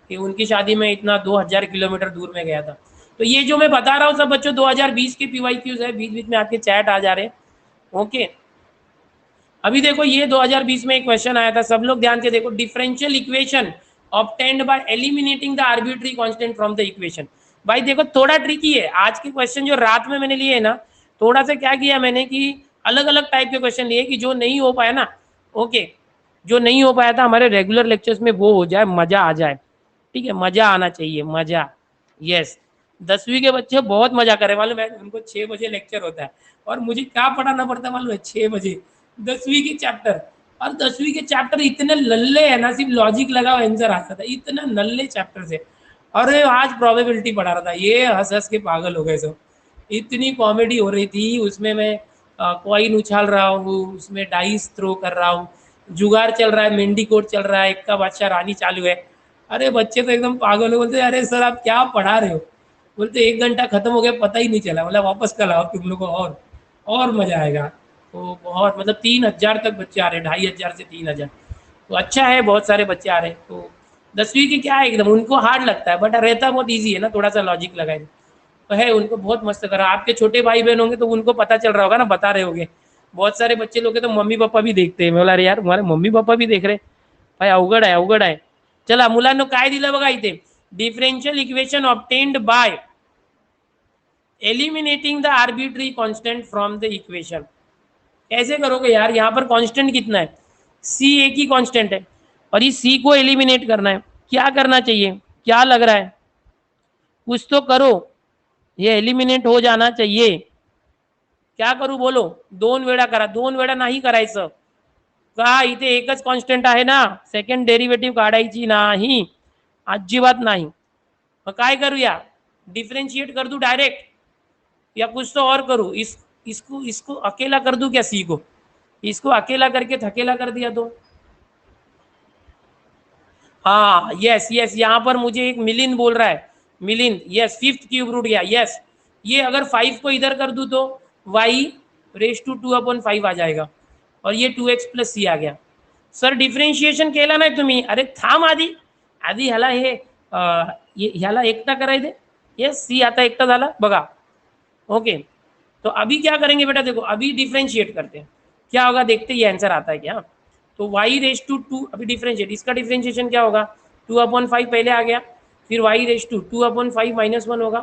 कि उनकी शादी में इतना 2000 किलोमीटर दूर में गया था. तो ये जो मैं बता रहा हूँ सब बच्चों 2020 के PYQs है. बीच बीच में आपके चैट आ जा रहे हैं. ओके, अभी देखो ये 2020 में एक क्वेश्चन आया था, सब लोग ध्यान से देखो. Differential equation obtained by eliminating the arbitrary constant from the equation. भाई देखो थोड़ा ट्रिकी है आज के क्वेश्चन जो रात में मैंने लिए है ना. थोड़ा सा क्या किया मैंने कि अलग अलग टाइप के क्वेश्चन लिए, कि जो नहीं हो पाया ना, ओके, जो नहीं हो पाया था हमारे रेगुलर लेक्चर्स में, वो हो जाए, मजा आ जाए. ठीक है, मजा आना चाहिए, मजा. यस, 10वीं के बच्चे बहुत मजा करे मालूम है. उनको 6 बजे लेक्चर होता है, और मुझे क्या पढ़ाना पड़ता है मालूम है? 6 बजे 10वीं के चैप्टर. और 10वीं के चैप्टर इतने लल्ले है ना, सिर्फ लॉजिक लगा हुआ आंसर आता था, इतना नल्ले चैप्टर से. और आज प्रोबेबिलिटी पढ़ा रहा था, ये हंस हंस के पागल हो गए सब. इतनी कॉमेडी हो रही थी उसमें. मैं कॉइन उछाल रहा हूँ, उसमें डाइस थ्रो कर रहा हूँ, जुगाड़ चल रहा है, मेंडी कोट चल रहा है, इक्का बादशाह रानी चालू है. अरे बच्चे तो एकदम पागल हो, बोलते अरे सर आप क्या पढ़ा रहे हो? बोलते 1 घंटा खत्म हो गया पता ही नहीं चला. मतलब वापस कल आओ तुम लोग को, और मजा आएगा. तो बहुत, मतलब 3000 तक बच्चे आ रहे हैं, 2500 से 3000. तो अच्छा है, बहुत सारे बच्चे आ रहे हैं. तो 10वीं की क्या है, एकदम उनको हार्ड लगता है, बट रहता बहुत ईजी है ना, थोड़ा सा लॉजिक लगाए तो है. उनको बहुत मस्त करा. आपके छोटे भाई बहन होंगे तो उनको पता चल रहा होगा ना, बता रहे होंगे. बहुत सारे बच्चे लोग तो मम्मी पापा भी देखते हैं. मैं बोला अरे यार तुम्हारे मम्मी पापा भी देख रहे. भाई अवघड आहे, अवघड आहे. चला मुलांना काय दिलं बघा इथे. Differential equation obtained by eliminating the arbitrary constant from the equation. कैसे करोगे यार, यहाँ पर कांस्टेंट कितना है, सी एक ही कांस्टेंट है और इस सी को एलिमिनेट करना है। क्या करना चाहिए, क्या लग रहा है, कुछ तो करो, ये एलिमिनेट हो जाना चाहिए। क्या करू बोलो, 2 वेळा करा, 2 वेळा नाही करायचं का, इथे एकच कॉन्स्टंट आहे ना, सेकंड डेरिव्हेटिव्ह काढायची नाही, अजिबात नाही। मग काय करूया, डिफरेंशिएट कर दूं डायरेक्ट या कुछ तो और करूँ, इसको इसको अकेला कर दूं क्या, सी को इसको अकेला करके थकेला कर दिया तो, हाँ यस यस, यहाँ पर मुझे एक मिलिन बोल रहा है, मिलिन यस, 5th क्यूब रूट गया यस। ये अगर 5 को इधर कर दूं तो y रेस टू 2/5 आ जाएगा और ये 2x प्लस सी आ गया। सर डिफरेंशिएशन केला नाही तुम्ही, अरे थांब आधी, आधी ह्याला हे ह्याला एकटा कराय दे, यस सी आता एकटा झाला बघा। ओके तो अभी क्या करेंगे बेटा, देखो अभी डिफरेंशिएट करते हैं, क्या होगा देखते ही आंसर आता है क्या। तो y रेस टू 2, अभी डिफरेंशिएट, इसका डिफरेंशिएशन क्या होगा, 2/5 पहले आ गया, फिर y रेस टू 2/5 -1 होगा,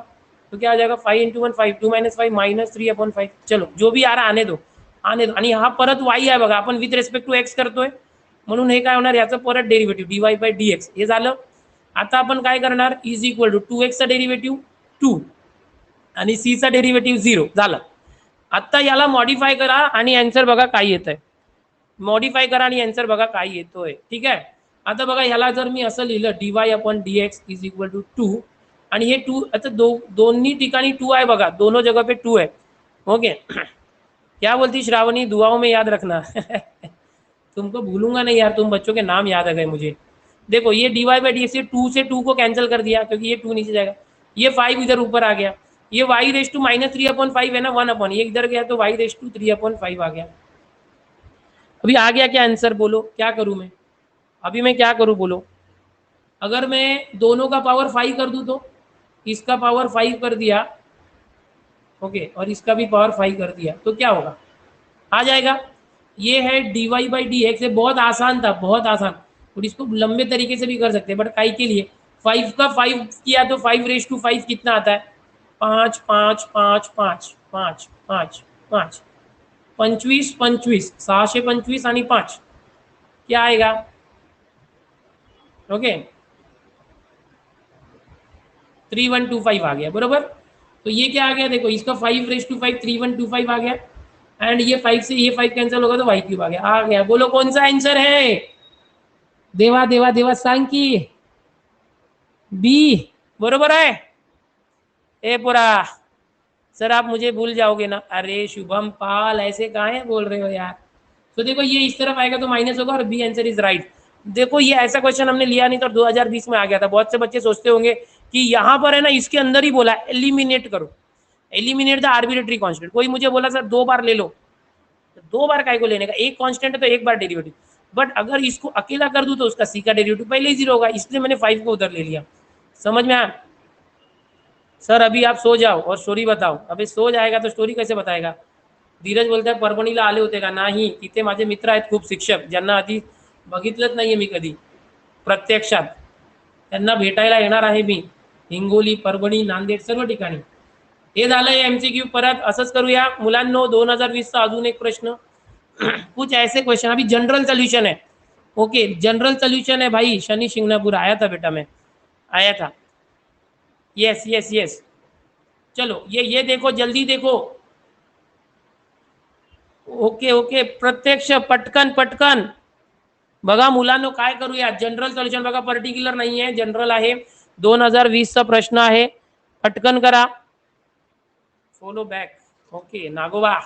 तो क्या आ जाएगा 5 × 1 5, 2 - 5 -3/5। चलो जो भी आ रहा आने दो, आने दो। आणि हा परत y आहे बघा, आपण विथ रिस्पेक्ट टू x करतोय म्हणून हे काय होणार, याचं परत डेरिव्हेटिव्ह dy/dx हे झालं। आता आपण काय करणार, इज इक्वल टू 2x चा डेरिव्हेटिव्ह 2 आणि c चा डेरिव्हेटिव्ह 0 झालं। आता याला मॉडिफाय करा आणि आन्सर बघा काय येत आहे, मॉडिफाय करा आणि आन्सर बघा काय येतोय, ठीक आहे। आता बघा ह्याला जर मी असं लिहिलं dy/dx इज इक्वल टू 2 आणि हे 2 आता दोन्ही ठिकाणी 2 आहे बघा, दोनों जगह पे 2 है। ओके क्या बोलती श्रावणी, दुआओं में याद रखना तुमको भूलूंगा नहीं यार, तुम बच्चों के नाम याद आ गए मुझे। देखो ये dy/dx से 2 से 2 को कैंसिल कर दिया क्योंकि ये 2 नीचे जाएगा, ये 5 इधर ऊपर आ गया, ये y रेस टू -3/5 है ना, 1/, ये इधर गया तो y रेस टू 3/5 आ गया। अभी आ गया क्या आंसर बोलो, क्या करूं मैं, अभी मैं क्या करूं बोलो। अगर मैं दोनों का पावर 5 कर दूं तो, इसका पावर 5 कर दिया, ओके और इसका भी पावर 5 कर दिया तो क्या होगा, आ जाएगा। ये है dy/dx, ये बहुत आसान था, बहुत आसान, और इसको लंबे तरीके से भी कर सकते हैं, बट काई के लिए 5 का 5 किया तो 5 रेस टू 5 कितना आता है, 5 5 5 5 5 5 5 25 25 625 आणि 5 क्या आएगा, ओके 3125 आ गया बरोबर। तो ये क्या आ गया देखो, इसका 5 रेस टू 5 3125 आ गया, एंड ये 5 से ये 5 कैंसिल होगा तो y³ आ गया। बोलो कौन सा आंसर है, देवा देवा देवा सांग की बी बरोबर है। ए पूरा सर आप मुझे भूल जाओगे ना, अरे शुभम पाल ऐसे कहाँ बोल रहे हो यार। तो देखो ये इस तरफ आएगा तो माइनस होगा और बी आंसर इज राइट। देखो ये ऐसा क्वेश्चन हमने लिया नहीं तो 2020 में आ गया था। बहुत से बच्चे सोचते होंगे कि यहाँ पर है ना, इसके अंदर ही बोला एलिमिनेट करो, एलिमिनेट द आर्बिट्रेटरी कांस्टेंट। कोई मुझे बोला सर 2 बार ले लो, तो 2 बार काय को लेने का, एक कांस्टेंट है तो 1 बार डेरिवेटिव, बट अगर इसको अकेला कर दूं तो उसका सी का डेरिवेटिव पहले ही 0 होगा, इसलिए मैंने 5 को उधर ले लिया। समझ में आया। सर अभी आप सो जाओ और स्टोरी बताओ। अभी सो जाएगा तो स्टोरी कैसे बताएगा। धीरज बोलताय परभणीला आले होते का, नाही तिथे माझे मित्र आहेत खूप शिक्षक, ज्यांना आधी बघितलंच नाहीये मी कधी प्रत्यक्षात, त्यांना भेटायला येणार आहे मी, हिंगोली परभणी नांदेड सर्व ठिकाणी। हे झालंय एमसीक्यू। परत असंच करूया मुलांनो, 2020 चा अजून एक प्रश्न कुछ ऐसे क्वेश्चन, अभी जनरल सोल्यूशन है, ओके जनरल सोल्यूशन है भाई। शनि शिंगणापुर आया था बेटा, मैं आया था, यस यस यस। चलो ये देखो जल्दी देखो, ओके ओके प्रत्यक्ष पटकन पटकन बघा मुलांनो काय करूया। जनरल सोल्युशन बघा, पर्टिक्युलर नाही आहे, जनरल आहे, 2020 चा प्रश्न आहे, पटकन करा। Follow back, okay Nagoba,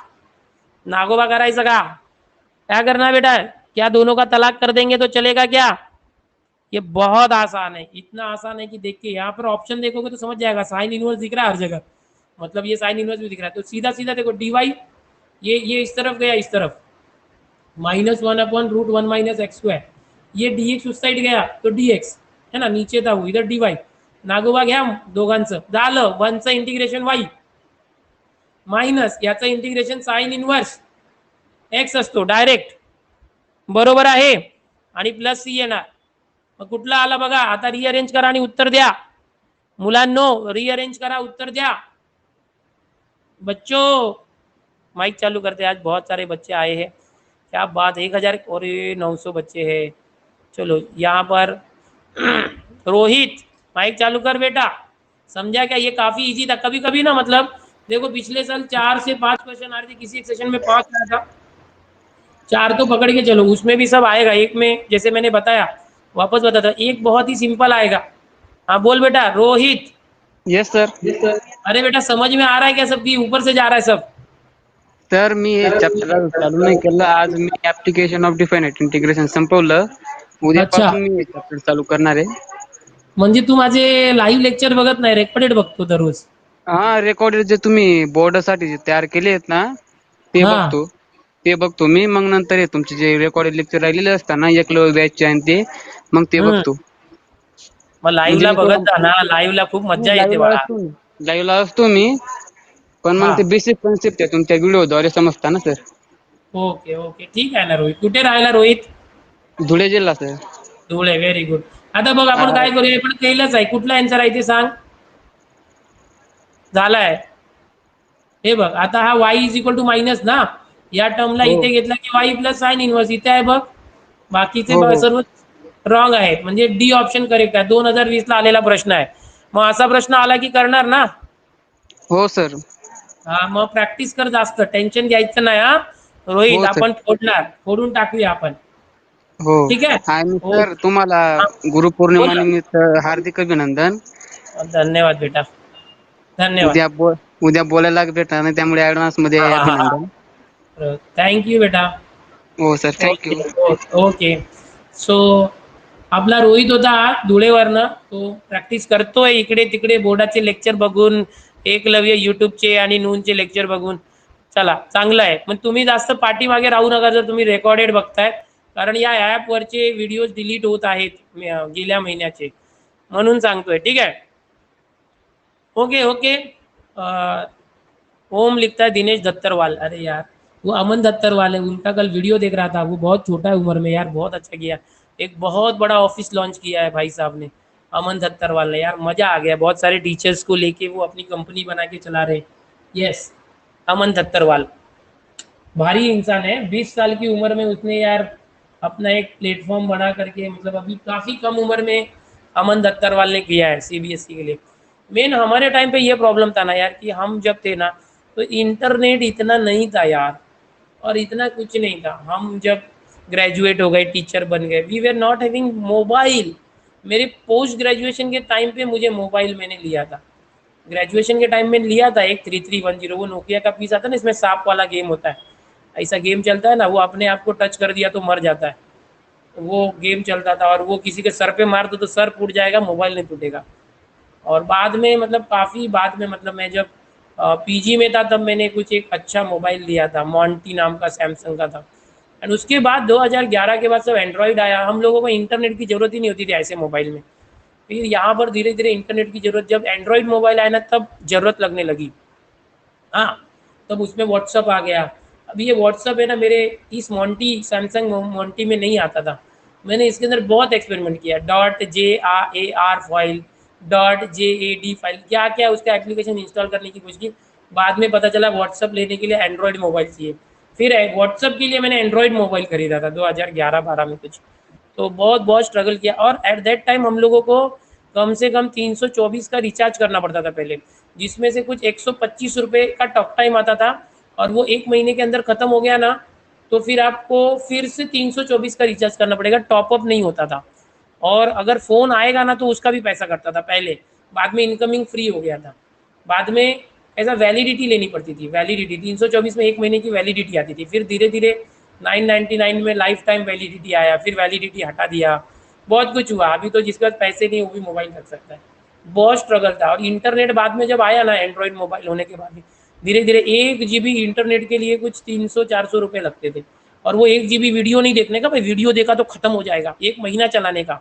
Nagoba करायचं का, क्या करना बेटा, क्या दोनों का तलाक कर देंगे तो चलेगा क्या। ये बहुत आसान है, इतना आसान है कि देख के यहाँ पर ऑप्शन देखोगे तो समझ जाएगा। साइन इनवर्स दिख रहा है हर जगह, मतलब ये साइन इनवर्स भी दिख रहा है, तो सीधा सीधा देखो dy, ये इस तरफ गया, इस तरफ -1/√1 - x², ये dx उस साइड गया तो dx है ना, नीचे था वो, इधर dy, नागोबा घ्या दोघांचं, झालं 1चं इंटिग्रेशन y मायनस याचं इंटिग्रेशन साइन इनवर्स x असतो डायरेक्ट, बरोबर आहे, आणि प्लस सी येणार। मग कुठला आला बघा, आता रिअरेंज करा आणि उत्तर द्या मुलांनो, रिअरेंज करा उत्तर द्या बच्चों। माइक चालू करते हैं, आज बहुत सारे बच्चे आए हैं, क्या बात, 1000 और 900 बच्चे हैं। चलो यहाँ पर रोहित माइक चालू कर बेटा, समझा क्या, ये काफी इजी था। कभी कभी ना मतलब देखो पिछले साल 4 से 5 क्वेश्चन आ रहे थे, किसी एक सेशन में 5 आया था, 4 तो पकड़ के चलो, उसमें भी सब आएगा। एक में जैसे मैंने बताया, वापस बताता, एक बहुत ही सिंपल आएगा। हाँ बोल बेटा रोहित। Yes sir. अरे बेटा समझ में आ रहा है क्या, सब की ऊपर से जा रहा है सब? सर मी हे चॅप्टर चालू नाही केलं. आज मी ऍप्लिकेशन ऑफ डिफायनाइट इंटिग्रेशन संपवलं. अच्छा, उद्यापासून मी हे चॅप्टर चालू करणार आहे. म्हणजे तू माझे लाईव्ह लेक्चर बघत नाही, रेकॉर्डेड बघतो दररोज? हा, रेकॉर्डेड जे तुम्ही बोर्डासाठी जे तयार केले आहेत ना, ते हा. बघतो. ते बघतो मी. मग नंतर हे तुमचे जे रेकॉर्डेड लेक्चर राहिलेले असतात ना, एकलव्य बॅचचे आणि ते, मग ते हम्म. बघतो. मग लाईव्ह म्हणजे ला मी बघत थोडं जा ना, लाईव्ह ला खूप मज्जा येते लाईव्हला बाळा. असतो मी. लाईव्हला असतो मी, पण मग हा. ते बेसिक कन्सेप्ट आहे तुमच्या व्हिडिओद्वारे समजता ना सर. ओके ओके, ठीक आहे ना रोहित. कुठे राहिला रोहित? धुळे जिल्हा सर. Dhule, very good. आता बघ आपण काय करूया, पण केलंच आहे, कुठला आन्सर आहे ते सांग. झालाय. हे बघ आता हा y is equal to minus ना, या टर्मला हो इथे घेतला की y प्लस साइन इनवर्स इथे आहे बघ. बाकीचे हो हो सर्व रॉंग आहेत, म्हणजे डी ऑप्शन करेक्ट आहे. 2020 ला आलेला प्रश्न आहे. मग असा प्रश्न आला की करणार ना. हो सर. हा, मग प्रॅक्टिस कर, जास्त टेन्शन घ्यायचं नाही हा रोहित. हो सर. आपण फोडून टाकूया आपण. हो. ठीक आहे. आणि सर ओके. तुम्हाला हा, बोल गुरुपौर्णिमा ना. निमित्त हार्दिक अभिनंदन. धन्यवाद बेटा, धन्यवाद. उद्या बोलायला भेटणार नाही, त्यामुळे ऍडव्हान्स हा मध्ये हा हा अभिनंदन. हा, थँक्यू बेटा. हो sir, thank you. Okay okay. So आपला रोहित होता धुळेवरनं, तो प्रॅक्टिस करतोय इकडे तिकडे बोर्डाचे लेक्चर बघून, एकलव्य युट्यूबचे आणि नूनचे लेक्चर बघून. चला चांगलं आहे. मग तुम्ही जास्त पाठीमागे राहू नका जर तुम्ही रेकॉर्डेड बघताय, कारण या ॲपवरचे व्हिडिओज डिलीट होत आहेत गेल्या महिन्याचे, म्हणून सांगतोय. ठीक है, ओके ओके। ओम लिखता है दिनेश दत्तरवाल, अरे यार वो अमन दत्तरवाल है, उनका कल वीडियो देख रहा था, वो बहुत छोटा है उम्र में यार, बहुत अच्छा किया, एक बहुत बड़ा ऑफिस लॉन्च किया है भाई साहब ने, अमन दत्तरवाल ने। यार मज़ा आ गया, बहुत सारे टीचर्स को लेके वो अपनी कंपनी बना के चला रहे। यस, अमन दत्तरवाल भारी इंसान है, 20 साल की उम्र में उसने यार अपना एक प्लेटफॉर्म बना करके, मतलब अभी काफ़ी कम उम्र में अमन दत्तरवाल ने किया है सीबीएसई के लिए। मेन हमारे टाइम पे ये प्रॉब्लम था ना यार, कि हम जब थे ना तो इंटरनेट इतना नहीं था यार, और इतना कुछ नहीं था। हम जब ग्रेजुएट हो गए, टीचर बन गए, we were not having mobile. मेरे पोस्ट ग्रेजुएशन के टाइम पे मुझे मोबाइल मैंने लिया था, ग्रेजुएशन के टाइम में लिया था, एक 3310, वो नोकिया का पीस आता है ना, इसमें सांप वाला गेम होता है, ऐसा गेम चलता है ना, वो अपने आप को टच कर दिया तो मर जाता है, वो गेम चलता था। और वो किसी के सर पे मार दो तो सर फूट जाएगा, मोबाइल नहीं टूटेगा। और बाद में मतलब काफ़ी बाद में, मतलब मैं जब पीजी में था तब मैंने कुछ एक अच्छा मोबाइल लिया था, मॉन्टी नाम का, सैमसंग का था। एंड उसके बाद 2011 के बाद सब एंड्रॉयड आया, हम लोगों को इंटरनेट की ज़रूरत ही नहीं होती थी ऐसे मोबाइल में। फिर यहाँ पर धीरे धीरे इंटरनेट की ज़रूरत, जब एंड्रॉयड मोबाइल आया ना तब ज़रूरत लगने लगी। हाँ, तब उसमें व्हाट्सअप आ गया। अभी ये व्हाट्सअप है ना, मेरे इस मॉन्टी, सैमसंग मॉन्टी में नहीं आता था। मैंने इसके अंदर बहुत एक्सपेरिमेंट किया, .jar फाइल, .jad फाइल, क्या क्या उसका एप्लीकेशन इंस्टॉल करने की कोशिश की। बाद में पता चला व्हाट्सअप लेने के लिए एंड्रॉयड मोबाइल चाहिए। फिर व्हाट्सअप के लिए मैंने एंड्रॉयड मोबाइल खरीदा था 2011-12 में कुछ। तो बहुत बहुत स्ट्रगल किया, और एट दैट टाइम हम लोगों को कम से कम 324 का रिचार्ज करना पड़ता था पहले, जिसमें से कुछ 125 रुपये का टॉक टाइम आता था, और वो 1 महीने के अंदर ख़त्म हो गया ना तो फिर आपको फिर से 324 का रिचार्ज करना पड़ेगा, टॉपअप नहीं होता था। और अगर फ़ोन आएगा ना तो उसका भी पैसा कटता था पहले, बाद में इनकमिंग फ्री हो गया था। बाद में ऐसा वैलिडिटी लेनी पड़ती थी, वैलिडिटी 324 में 1 महीने की वैलिडिटी आती थी। फिर धीरे धीरे 999 में लाइफ टाइम वैलिडिटी आया, फिर वैलिडिटी हटा दिया, बहुत कुछ हुआ। अभी तो जिसके पास पैसे नहीं वो भी मोबाइल रख सकता है। बहुत स्ट्रगल था। और इंटरनेट बाद में जब आया ना, एंड्रॉयड मोबाइल होने के बाद धीरे धीरे 1 GB इंटरनेट के लिए कुछ 300-400 रुपये लगते थे। और वो 1 GB वीडियो नहीं देखने का, भाई वीडियो देखा तो ख़त्म हो जाएगा, 1 महीना चलाने का,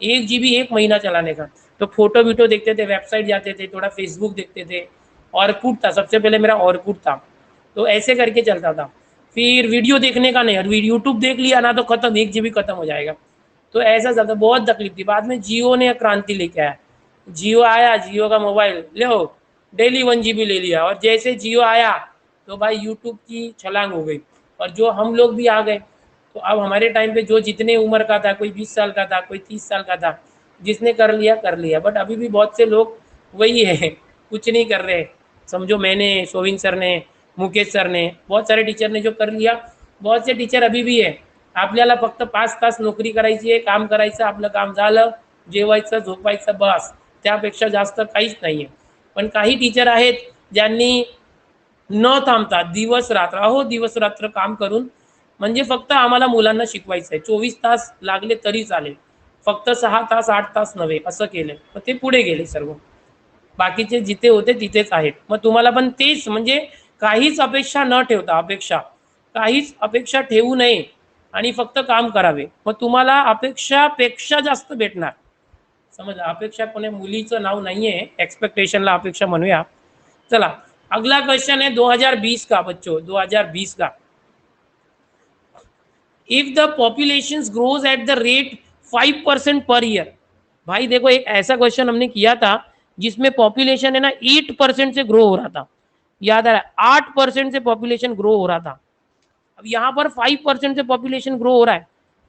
1 GB 1 महीना चलाने का। तो फोटो वीटो देखते थे, वेबसाइट जाते थे, थोड़ा फेसबुक देखते थे, ऑर्कुट था सबसे पहले, मेरा ऑर्कुट था। तो ऐसे करके चलता था। फिर वीडियो देखने का नहीं, और यूट्यूब देख लिया ना तो खत्म, 1 GB खत्म हो जाएगा। तो ऐसा चलता, बहुत तकलीफ थी। बाद में जियो ने क्रांति लेके आया, जियो आया, जियो का मोबाइल लो, डेली 1 GB ले लिया। और जैसे जियो आया तो भाई यूट्यूब की छलांग हो गई, और जो हम लोग भी आ गए। तो अब हमारे टाइम पे जो जितने उम्र का था, कोई 20 साल का था, कोई 30 साल का था, जिसने कर लिया कर लिया। बट अभी भी बहुत से लोग वही है, कुछ नहीं कर रहे। समझो मैंने, शोविन सर ने, मुकेश सर ने, बहुत सारे टीचर ने जो कर लिया, बहुत से टीचर अभी भी आहे. आपल्याला फक्त 5 तास नोकरी करायची आहे, काम करायचं, आपलं काम झालं, जेवायचं, झोपायचं, बस. त्यापेक्षा जास्त काहीच नाही आहे. पण काही टीचर आहेत ज्यांनी न थांबता दिवस रात्र, अहो दिवस रात्र काम करून, म्हणजे फक्त आम्हाला मुलांना शिकवायचं आहे, 24 तास लागले तरी चालेल, फक्त 6 तास 8 तास नव्हे, असं केलं. मग ते पुढे गेले सर्व. बाकीचे जिथे होते तिथेच आहेत. मग तुम्हाला पण तेच, म्हणजे काहीच अपेक्षा न ठेवता, काहीच अपेक्षा ठेवू नये आणि फक्त काम करावे. मग तुम्हाला अपेक्षापेक्षा जास्त भेटणार. समजा अपेक्षा कोणी मुलीचं नाव नाहीये, एक्सपेक्टेशनला अपेक्षा म्हणूया. चला अगला क्वेश्चन है 2020 का बच्चों, 2020 का. If the population grows at the rate 5% per year. भाई देखो, एक ऐसा क्वेश्चन हमने किया था जिसमें पॉपुलेशन है ना 8% से ग्रो हो रहा था, याद आ रहा है, 8% से पॉपुलेशन ग्रो हो रहा था. अब यहाँ पर 5% से पॉपुलेशन ग्रो हो रहा है,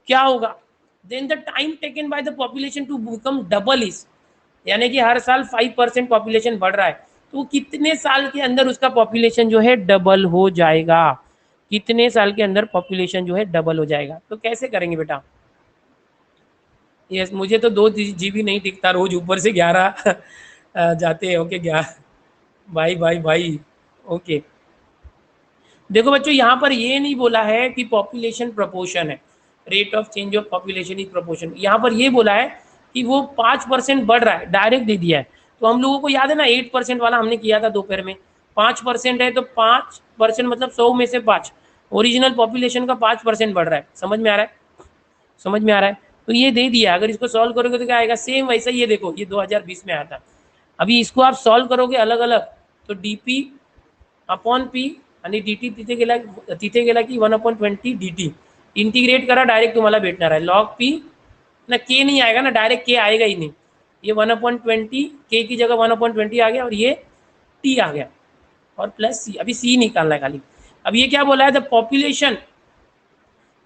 क्या होगा? Then the time taken by the population to become double is, यानी कि हर साल 5% पॉपुलेशन बढ़ रहा है, तो कितने साल के अंदर उसका पॉपुलेशन जो है डबल हो जाएगा? कितने साल के अंदर पॉपुलेशन जो है डबल हो जाएगा? तो कैसे करेंगे बेटा? यस, मुझे तो 2 GB नहीं दिखता रोज, ऊपर से 11 जाते हैं. ओके 11, भाई ओके. देखो बच्चों, यहाँ पर ये नहीं बोला है कि पॉपुलेशन प्रपोर्शन है, rate of change of population is proportion. यहाँ पर ये बोला है कि वो 5% बढ़ रहा है, डायरेक्ट दे दिया है. तो हम लोगों को याद है ना, 8% वाला हमने किया था दोपहर में. 5% है तो 5% मतलब 100 में से 5, ओरिजिनल पॉपुलेशन का 5% बढ़ रहा है. समझ में आ रहा है? समझ में आ रहा है? तो ये दे दिया. अगर इसको सॉल्व करोगे तो क्या आएगा? सेम वैसा ही. ये देखो, ये 2020 में आया था. अभी इसको आप सॉल्व करोगे अलग अलग, तो डी अपॉन पी आणि डी टी तिथे गेला की 1/20 डी टी. इंटिग्रेट करा, डायरेक्ट तुम्हाला भेटणार आहे लॉग पी ना. के नहीं आएगा ना, डायरेक्ट के आएगा ही नहीं. ये 1/20, के की जगह 1/20 आ गया, और ये टी आ गया, और प्लस सी. अभी सी निकालना है खाली. अब ये क्या बोला है? The population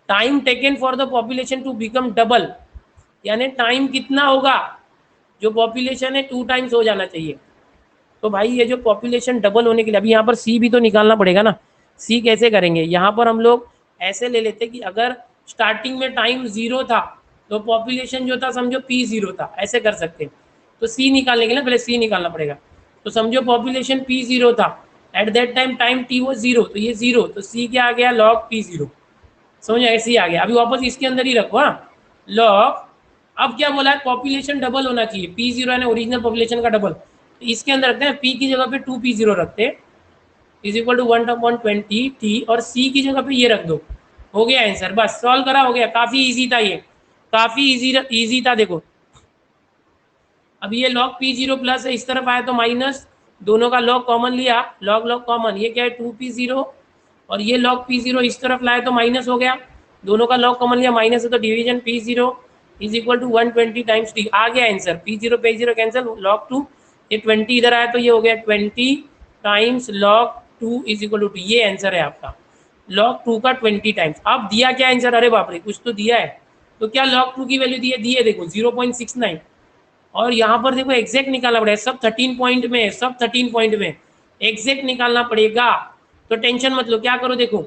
time taken for the population to become double, यानी टाइम कितना होगा? जो पॉपुलेशन है 2 टाइम्स हो जाना चाहिए. तो भाई ये जो पॉपुलेशन डबल होने के लिए, अभी यहाँ पर सी भी तो निकालना पड़ेगा ना. सी कैसे करेंगे? यहाँ पर हम लोग ऐसे ले लेते कि अगर स्टार्टिंग में टाइम 0 था तो पॉपुलेशन जो था समझो P0 था, ऐसे कर सकते हैं. तो सी निकालने के लिए पहले सी निकालना पड़ेगा. तो समझो पॉपुलेशन P0 था, eight that time time T वो 0, तो ये 0, तो सी क्या आ गया? Log P0. समझो ऐसे ही आ गया. अभी वापस इसके अंदर ही रखो. हाँ, लॉग. अब क्या बोला है? पॉपुलेशन डबल होना चाहिए, P0 है ना, ओरिजिनल पॉपुलेशन का डबल. इसके अंदर रखते हैं, पी की जगह पे 2P0 रखते हैं, इज इक्वल टू 1/20 टी, और सी की जगह पे ये रख दो. हो गया आंसर, बस सॉल्व करा, हो गया. काफी इजी था ये, काफी इजी था. देखो अब ये लॉग P0 प्लस है, इस तरफ आया तो माइनस, दोनों का लॉग कॉमन लिया, लॉग कॉमन, ये क्या है? 2P0, और ये लॉग P0 इस तरफ लाया तो माइनस हो गया, दोनों का लॉग कॉमन लिया, माइनस है तो division P0 is equal to 120 times t. आ गया answer. P0 P0 cancel, log 2, ये 20 इधर आया तो ये हो गया 20 times log 2 is equal to 2. ये आंसर है आपका, log 2 का 20 टाइम्स. अब दिया क्या आंसर? अरे बाप रे, कुछ तो दिया है. तो क्या log 2 की वैल्यू दी है? देखो 0.69, और यहाँ पर देखो एग्जैक्ट निकालना पड़ेगा. सब 13 पॉइंट में, सब 13 पॉइंट में एग्जैक्ट निकालना पड़ेगा. तो टेंशन मत लो. क्या करो? देखो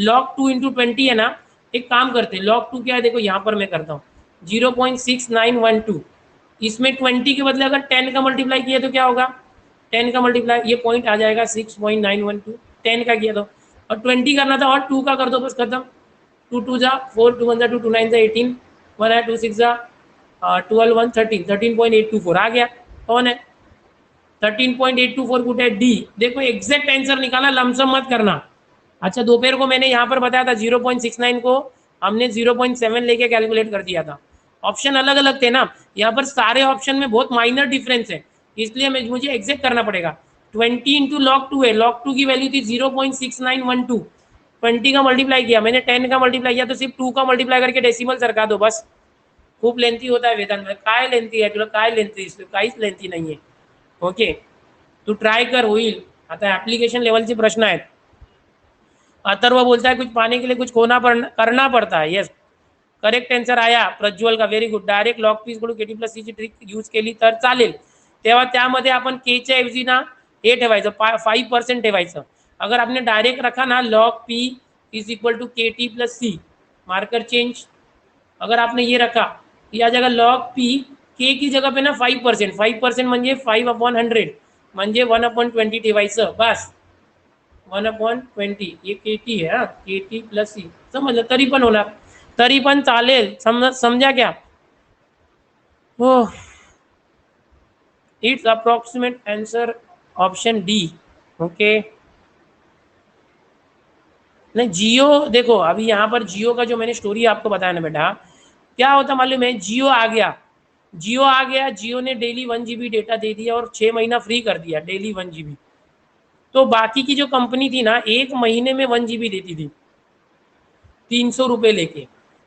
log 2 इंटू 20 है ना, एक काम करते हैं, log 2 क्या है? देखो यहाँ पर मैं करता हूँ 0.6912, इसमें 20 के बदले अगर 10 का मल्टीप्लाई किया तो क्या होगा? 10 का मल्टीप्लाई, ये पॉइंट आ जाएगा 6.912. 10 का किया तो, और 20 करना था, और 2 का कर दो, बस खत्म. 2 2 जा 4, 2 1 जा 2, 2 9 जा 18, 1 है 2 6 जा 12, 1 13, 13.824 आ गया. कौन है? 13.824 कुछ है डी. देखो एग्जैक्ट आंसर निकाला, लमसम मत करना. अच्छा, दोपहर को मैंने यहाँ पर बताया था 0.69 को हमने 0.7 लेके कैलकुलेट कर दिया था. ऑप्शन अलग अलग थे ना, यहाँ पर सारे ऑप्शन में बहुत माइनर डिफरेंस है, इसलिए मुझे एग्जैक्ट करना पड़ेगा. 20 इंटू लॉग 2 है, लॉग 2 की वैल्यू थी 0.6912, 20 का मल्टीप्लाई किया मैंने, 10 का मल्टीप्लाई किया, तो सिर्फ 2 का मल्टीप्लाई करके डेसिमल सरका दो बस. खूप लेंथी होता है वेदांत, काय लेंथी आहे तुला? काय लेंथी दिसतो? काहीच लेंथी नाही आहे. ओके, तू ट्राय कर, होईल. आता ॲप्लिकेशन लेवलचे प्रश्न आहेत. अथर्व बोलता है कुछ पाने के लिए कुछ करना पड़ता है. येस, करेक्ट आन्सर आया प्रज्वल का. Very good. Direct log p equal to k t plus सीची ट्रिक यूज केली तर चालेल. तेव्हा त्यामध्ये आपण केच्या ऐवजी ना हे ठेवायचं 5% ठेवायचं. अगर आपने डायरेक्ट रखा ना log p is equal to k t plus c, marker change. अगर आपने ये रखा या जगह लॉग पी के की जगह पे ना 5% म्हणजे 5/100 म्हणजे 1/20 ठेवायचं बस. 1/20 ये के टी है. के टी प्लस सी समजलं तरी पण होणार, तरी पण चालेल. समझा क्या? हो. It's approximate answer option D. Okay. नहीं जियो देखो अभी यहाँ पर जियो का जो मैंने स्टोरी आपको बताया ना बेटा, क्या होता मालूम है, जियो आ गया. जियो ने डेली 1 GB डेटा दे दिया और 6 महीना फ्री कर दिया डेली 1 GB. तो बाकी की जो कंपनी थी ना एक महीने में 1 GB देती थी 300 रुपये लेके.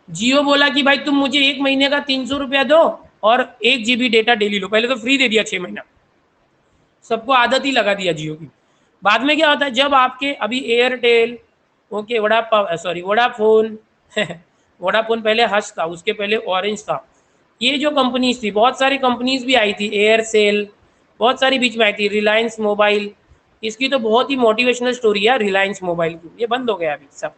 जियो बोला कि भाई तुम मुझे एक महीने का 300 रुपया दो और 1 GB डेटा डेली लो. पहले तो फ्री दे दिया 6 महीना, सबको आदत ही लगा दिया जियो की. बाद में क्या होता है, जब आपके अभी एयरटेल, ओके वोडाफोन वोडाफोन पहले हच था, उसके पहले ऑरेंज था. ये जो कंपनीज थी बहुत सारी कंपनीज भी आई थी, एयरसेल बहुत सारी बीच में आई थी, रिलायंस मोबाइल. इसकी तो बहुत ही मोटिवेशनल स्टोरी है रिलायंस मोबाइल की. ये बंद हो गया अभी सब.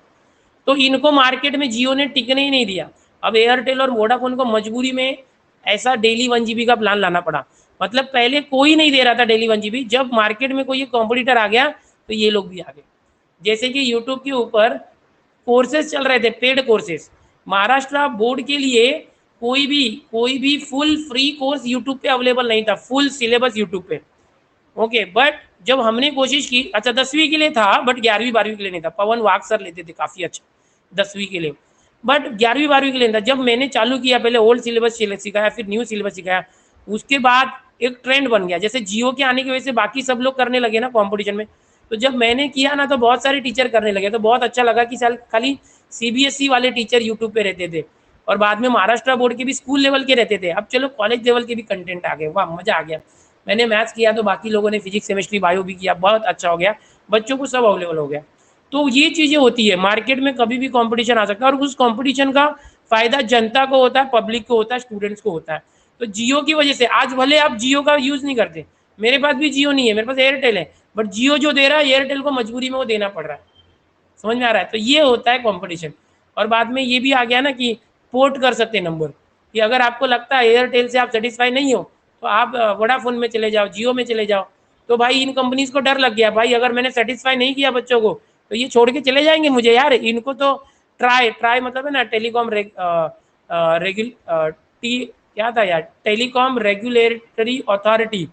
तो इनको मार्केट में जियो ने टिकने ही नहीं दिया. अब एयरटेल और वोडाफोन को मजबूरी में ऐसा डेली 1 GB का प्लान लाना पड़ा. मतलब पहले कोई नहीं दे रहा था डेली 1 GB, जब मार्केट में कोई कॉम्पिटिटर आ गया तो ये लोग भी आ गए. जैसे कि यूट्यूब के ऊपर कोर्सेज चल रहे थे, पेड कोर्सेज. महाराष्ट्र बोर्ड के लिए कोई भी फुल फ्री कोर्स यूट्यूब पे अवेलेबल नहीं था, फुल सिलेबस यूट्यूब पे. ओके. बट जब हमने कोशिश की, अच्छा 10वीं के लिए था बट 11वीं 12वीं के लिए नहीं था. पवन वाघ सर लेते थे काफ़ी अच्छा 10वीं के लिए, बट 11वीं 12वीं के लिए नहीं था. जब मैंने चालू किया पहले ओल्ड सिलेबस सिखाया, फिर न्यू सिलेबस सिखाया. उसके बाद एक ट्रेंड बन गया, जैसे जियो के आने की वजह से बाकी सब लोग करने लगे ना कंपटीशन में. तो जब मैंने किया ना तो बहुत सारे टीचर करने लगे, तो बहुत अच्छा लगा कि साल खाली CBSE वाले टीचर यूट्यूब पे रहते थे और बाद में महाराष्ट्र बोर्ड के भी स्कूल लेवल के रहते थे. अब चलो कॉलेज लेवल के भी कंटेंट आ गए, वाह मजा आ गया. मैंने मैथ्स किया तो बाकी लोगों ने फिजिक्स केमिस्ट्री बायो भी किया, बहुत अच्छा हो गया, बच्चों को सब अवेलेबल हो गया. तो ये चीज़ें होती है, मार्केट में कभी भी कंपटीशन आ सकता है और उस कंपटीशन का फायदा जनता को होता है, पब्लिक को होता है, स्टूडेंट्स को होता है. तो जियो की वजह से आज भले आप जियो का यूज़ नहीं करते, मेरे पास भी जियो नहीं है, मेरे पास एयरटेल है, बट जियो जो दे रहा है एयरटेल को मजबूरी में वो देना पड़ रहा है. समझ में आ रहा है? तो ये होता है कंपटीशन. और बाद में ये भी आ गया ना कि पोर्ट कर सकते हैं नंबर, कि अगर आपको लगता है एयरटेल से आप सेटिस्फाई नहीं हो तो आप वोडाफोन में चले जाओ, जियो में चले जाओ. तो भाई इन कंपनीज को डर लग गया, भाई अगर मैंने सेटिस्फाई नहीं किया बच्चों को तो ये छोड़ के चले जाएंगे मुझे यार. इनको तो ट्राई मतलब है ना टेलीकॉम क्या था यार, टेलीकॉम रेगुलेटरी अथॉरिटी,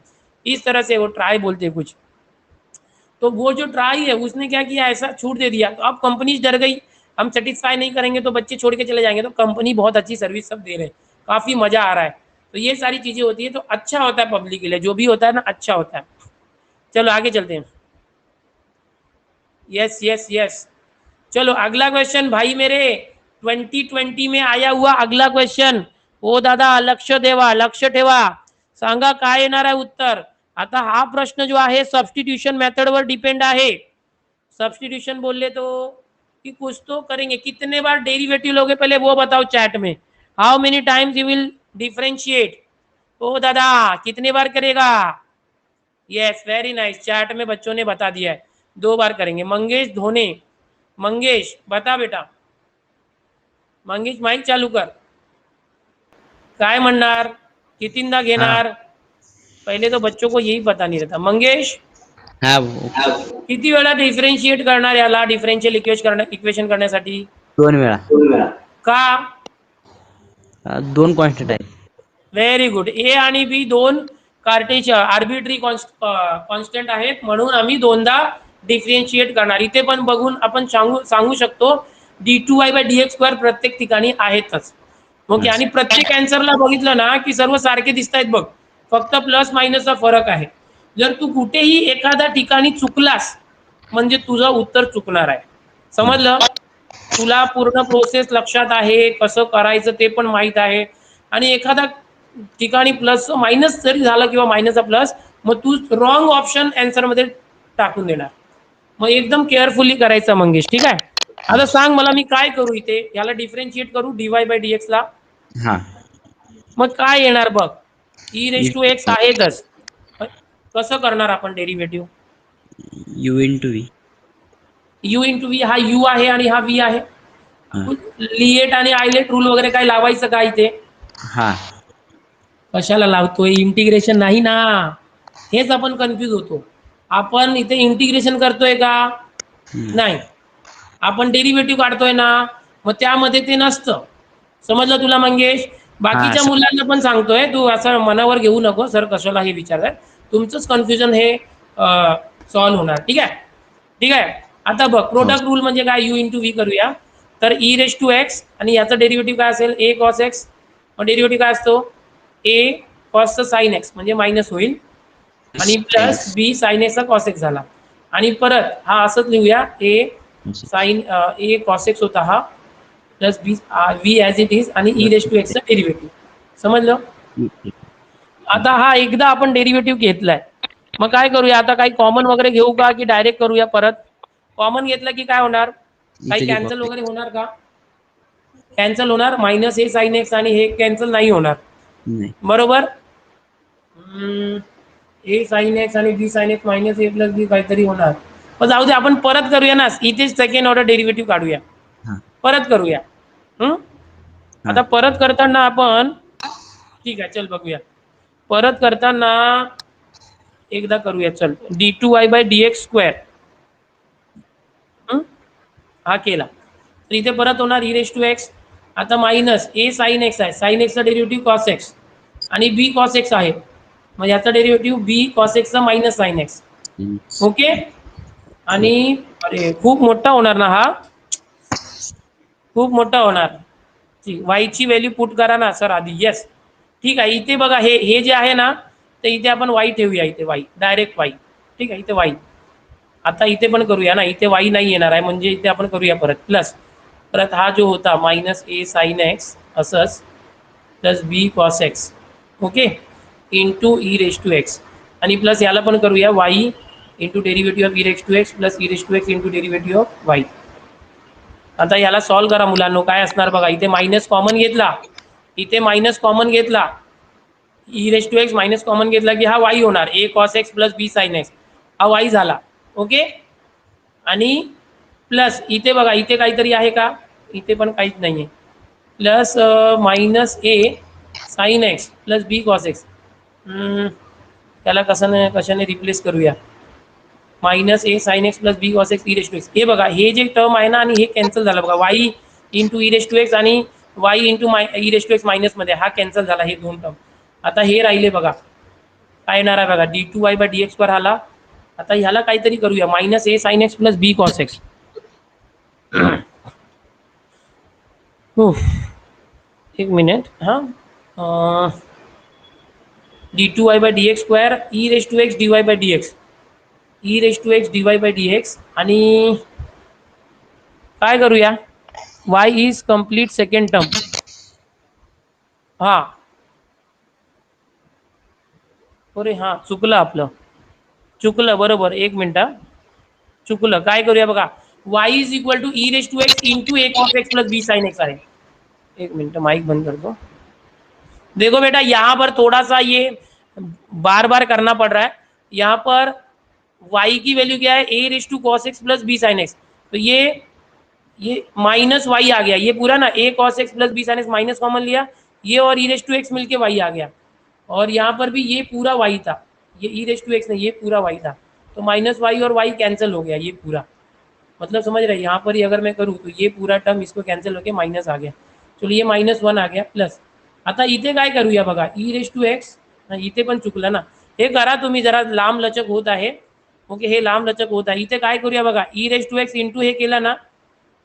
इस तरह से वो ट्राई बोलते कुछ. तो वो जो ट्राई है उसने क्या किया, ऐसा छूट दे दिया. तो अब कंपनीज डर गई, हम सेटिस्फाई नहीं करेंगे तो बच्चे छोड़ के चले जाएंगे. तो कंपनी बहुत अच्छी सर्विस सब दे रहे हैं, काफ़ी मज़ा आ रहा है. तो ये सारी चीज़ें होती है, तो अच्छा होता है पब्लिक के लिए, जो भी होता है ना अच्छा होता है. चलो आगे चलते हैं. Yes yes yes. चलो अगला क्वेश्चन भाई मेरे 2020 में आया हुआ अगला क्वेश्चन. ओ दादा लक्ष ठेवा, सांगा काय येणार आहे उत्तर. आता हा प्रश्न जो आहे सबस्टिट्यूशन मेथडवर डिपेंड आहे. सब्सटीट्यूशन बोल ले तो कि कुछ तो करेंगे. कितने बार डेरिवेटिव लोगे पहले वो बताओ चैट में. How many times you will differentiate. ओ दादा कितने बार करेगा. यस वेरी नाइस, चैट में बच्चों ने बता दिया है 2 बार करेंगे. मंगेश धोने, मंगेश बता बेटा. मंगेश माइक चालू कर. काय म्हणणार, कितींदा घेणार. पहले तो बच्चों को यही पता नहीं रहता. मंगेश हा किती वेळा डिफरेंशिएट करणार याला, डिफरेंशियल इक्वेशन करण्यासाठी. 2 वेळा. का. 2 कॉन्स्टंट आहे. Very good. ए आणि बी दोन कार्टेशियन आर्बिट्री कॉन्स्टंट आहेत म्हणून आम्ही 2दा डिफरेंशिएट करणार. इथे पण बघून आपण सांगू शकतो d2y/dx² प्रत्येक ठिकाणी आहेतच. ओके. आणि प्रत्येक आन्सरला बघितलं ना की सर्व सारखे दिसत आहेत बघ, फक्त प्लस मायनसचा फरक आहे. जर तू कुठेही एखाद्या ठिकाणी चुकलास म्हणजे तुझं उत्तर चुकणार आहे. समजलं. तुला पूर्ण प्रोसेस लक्षात आहे, कसं करायचं ते पण माहीत आहे, आणि एखादा ठिकाणी प्लस मायनस जरी झालं किंवा मायनसचा प्लस, मग तू रॉंग ऑप्शन आन्सरमध्ये टाकून देणार. मग एकदम केअरफुली करायचं मंगेश, ठीक आहे. आता सांग मला मी काय करू इथे, याला डिफरेंशिएट करू डीवाय बाय डीएक्स ला. हा मग काय येणार बघ, ई रेस टू एक्स E आहेतच. कसं करणार आपण derivative? U into V. You into V, हा यू आहे आणि हा व्ही आहे. हा लिएट आणि आयलेट रूल वगैरे काय लावायचं का इथे? हा कशाला लावतोय, इंटिग्रेशन नाही ना, हेच आपण कन्फ्यूज होतो. आपण इथे इंटिग्रेशन करतोय का? नाही. आपण डेरिव्हेटिव्ह काढतोय ना, मग त्यामध्ये ते नसतं. समजलं तुला मंगेश? हा बाकीच्या मुलांना पण सांगतोय, तू असं मनावर घेऊ नको, सर कशाला हे विचारताय. तुमचंच कन्फ्युजन हे सॉल्व्ह होणार, ठीक आहे. ठीक आहे. आता बघ हो प्रोडक्ट रूल म्हणजे काय, यू इंटू व्ही करूया. तर ई रेस टू एक्स आणि याचं डेरिव्हेटिव्ह काय असेल, ए कॉस एक्स. डेरिव्हेटिव्ह काय असतो, ए कॉसचं साइन एक्स म्हणजे मायनस होईल, आणि प्लस सायन्स बी साइन एक्सचा कॉस एक्स झाला. आणि परत हा असंच लिहूया, a sine a cos x होता हा, plus b v as it is, आणि ई रेस टू एक्सचं डेरिव्हेटिव्ह. समजलं? आता हा एकदा आपण डेरिव्हेटिव्ह घेतलाय, मग काय करूया आता, काही कॉमन वगैरे घेऊ का की डायरेक्ट करूया परत? कॉमन घेतलं की काय होणार, काही इथे जे कॅन्सल बघते वगैरे होणार का? कॅन्सल होणार, मायनस ए साइन एक्स आणि हे कॅन्सल नाही होणार, नाही बरोबर. ए साइन एक्स आणि बी साइन एक्स मायनस ए प्लस बी काहीतरी होणार. पण जाऊ दे, आपण परत करूया ना, इथेच सेकंड ऑर्डर डेरिव्हेटिव्ह काढूया, हा परत करूया. हा आता परत करताना आपण, ठीक आहे चल बघूया, परत करताना एकदा करूया चल, d two y by d x square. हा केला तर इथे परत होणार ई रेस टू एक्स. आता मायनस ए साइन एक्स आहे, साइन एक्सचा डेरिव्हेटिव्ह कॉस एक्स, आणि बी कॉस एक्स आहे, मग याचा डेरिव्हेटिव्ह बी कॉस एक्सचा मायनस साइन एक्स. ओके. आणि अरे खूप मोठा होणार ना हा, खूप मोठा होणार. वायची व्हॅल्यू पुट करा ना सर आधी, येस. ठीक आहे, इथे बघा हे जे आहे ना, तर इथे आपण वाई ठेवूया, इथे वाई डायरेक्ट वाई, ठीक आहे, इथे वाई. आता इथे पण करूया ना, इथे वाई नाही येणार आहे, म्हणजे इथे आपण करूया परत प्लस, परत हा जो होता मायनस ए साइन एक्स असंच, plus b cos x, okay, into e raise to x, आणि प्लस याला पण करूया y into derivative of e raise to x plus e raise to x into derivative of y. आता याला सॉल्व्ह करा मुलांनो, काय असणार बघा, इथे मायनस कॉमन घेतला, इथे मायनस कॉमन घेतला, e raise to x minus common घेतला की हा वाई होणार, a cos x plus b sine x, हा वाई झाला. ओके. आणि प्लस इथे बघा, इथे काहीतरी आहे का, इथे पण काहीच नाहीये, plus minus a sine x plus b cos x. त्याला कशाने रिप्लेस करूया, minus a sine x plus b cos x e raise to x. हे बघा, हे जे टर्म आहे ना, आणि हे कॅन्सल झालं बघा, y into e raise to x आणि y into e raise to x minus मध्ये हा कॅन्सल झाला, हे दोन टर्म. आता हे राहिले बघा, काय येणार आहे बघा, d two y by d x वर आला. आता ह्याला काहीतरी करूया, minus a sine x plus b cos x. एक मिनिट हां, d two y by d x square e raise to x d y by d x, e raise to x d y by d x, आणि काय करूया, y is complete second term. हां, अरे हां चुकलं आपलं, चुकलं बरोबर, एक मिनटं, चुकलं. काय करूया बघा, y is equal to e raise to x into a cos x plus b sine x आहे. एक मिनट माइक बंद कर दो. देखो बेटा यहाँ पर थोड़ा सा ये बार बार करना पड़ रहा है, यहाँ पर y की वैल्यू क्या है, a raise to cos x plus b sine x, तो ये माइनस वाई आ गया, ये पूरा ना a cos x plus b sine x minus common लिया, ये और ई रेस टू एक्स मिलके वाई आ गया, और यहाँ पर भी ये पूरा वाई था, ये ई रेस टू एक्स नहीं, ये पूरा वाई था, तो माइनस वाई और वाई कैंसिल हो गया, ये पूरा, मतलब समझ रहे, यहाँ पर ही अगर मैं करूँ तो ये पूरा टर्म इसको कॅन्सल होके मायनस आ गया, चलो ये -1 आ गया प्लस. आता इथे काय करूया बघा, ई रेस टू एक्स, इथे पण चुकलं ना, हे करा तुम्ही, जरा लांब लचक होत आहे. ओके, हे लांब लचक होत आहे. इथे काय करूया बघा, ई रेस टू एक्स इंटू हे केलं ना,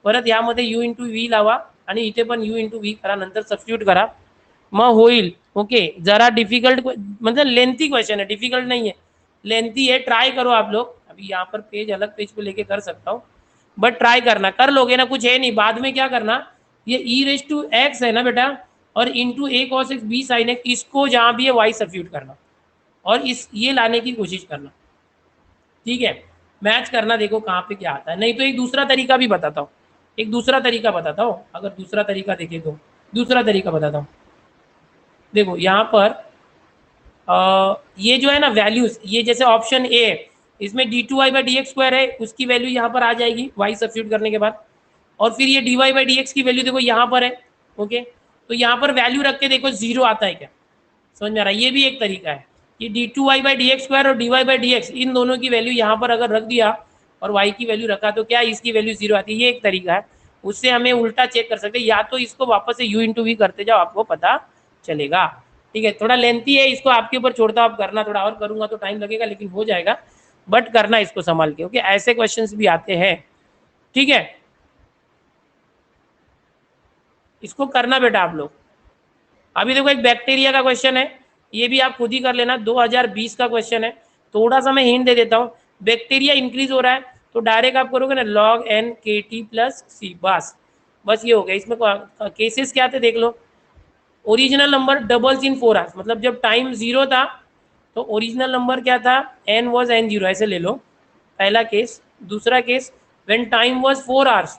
परत यामध्ये यू इंटू व्ही लावा, आणि इथे पण यू इंटू व्ही करा, नंतर सबस्टिट्यूट करा, मग होईल. ओके, जरा डिफिकल्ट मतलब लेंथी क्वेश्चन है, डिफिकल्ट नहीं है, लेंथी है, ट्राई करो आप लोग. अभी यहाँ पर पेज अलग पेज पे लेके कर सकता हूँ, बट ट्राई करना, कर लोगे ना, कुछ है नहीं, बाद में क्या करना, ये ई रेस टू एक्स है ना बेटा, और into a cos x b sine x, इसको जहाँ भी है वाई सब्स्टिट्यूट करना, और इस ये लाने की कोशिश करना, ठीक है. मैच करना, देखो कहाँ पे क्या आता है। नहीं तो एक दूसरा तरीका भी बताता हूँ, एक दूसरा तरीका बताता हूँ, अगर दूसरा तरीका देखे तो दूसरा तरीका बताता हूँ। देखो यहाँ पर ये जो है ना वैल्यूज, ये जैसे ऑप्शन ए है, इसमें d two y by d x square है, उसकी वैल्यू यहाँ पर आ जाएगी वाई सब्स्टिट्यूट करने के बाद, और फिर ये d y by d x की वैल्यू देखो यहाँ पर है। ओके, तो यहाँ पर वैल्यू रख के देखो जीरो आता है क्या, समझ में आ रहा है। ये भी एक तरीका है कि d two y by d x square और d y by d x, इन दोनों की वैल्यू यहाँ पर अगर रख दिया और वाई की वैल्यू रखा तो क्या इसकी वैल्यू जीरो आती है। ये एक तरीका है, उससे हमें उल्टा चेक कर सकते हैं, या तो इसको वापस से यू इंटू वी करते जाओ, आपको पता चलेगा। ठीक है, थोड़ा लेंथी है, इसको आपके ऊपर छोड़ता हूं, आप करना, थोड़ा और करूंगा तो टाइम लगेगा लेकिन हो जाएगा, बट करना इसको संभाल के। ओके, ऐसे क्वेश्चंस भी आते हैं। ठीक है, इसको करना बेटा आप लोग। अभी देखो एक बैक्टीरिया का क्वेश्चन है, ये भी आप खुद ही कर लेना, 2020 का क्वेश्चन है। थोड़ा सा मैं हिंट दे देता हूँ, बैक्टीरिया इंक्रीज हो रहा है तो डायरेक्ट आप करोगे ना लॉग एन के टी प्लस सी, बस बस ये हो गया। इसमें केसेस क्या थे देख लो, ओरिजिनल नंबर डबल्स इन 4 आवर्स, मतलब जब टाइम जीरो था तो ओरिजिनल नंबर क्या था, एन वॉज एन जीरो, ऐसे ले लो पहला केस। दूसरा case, when time was 4 hours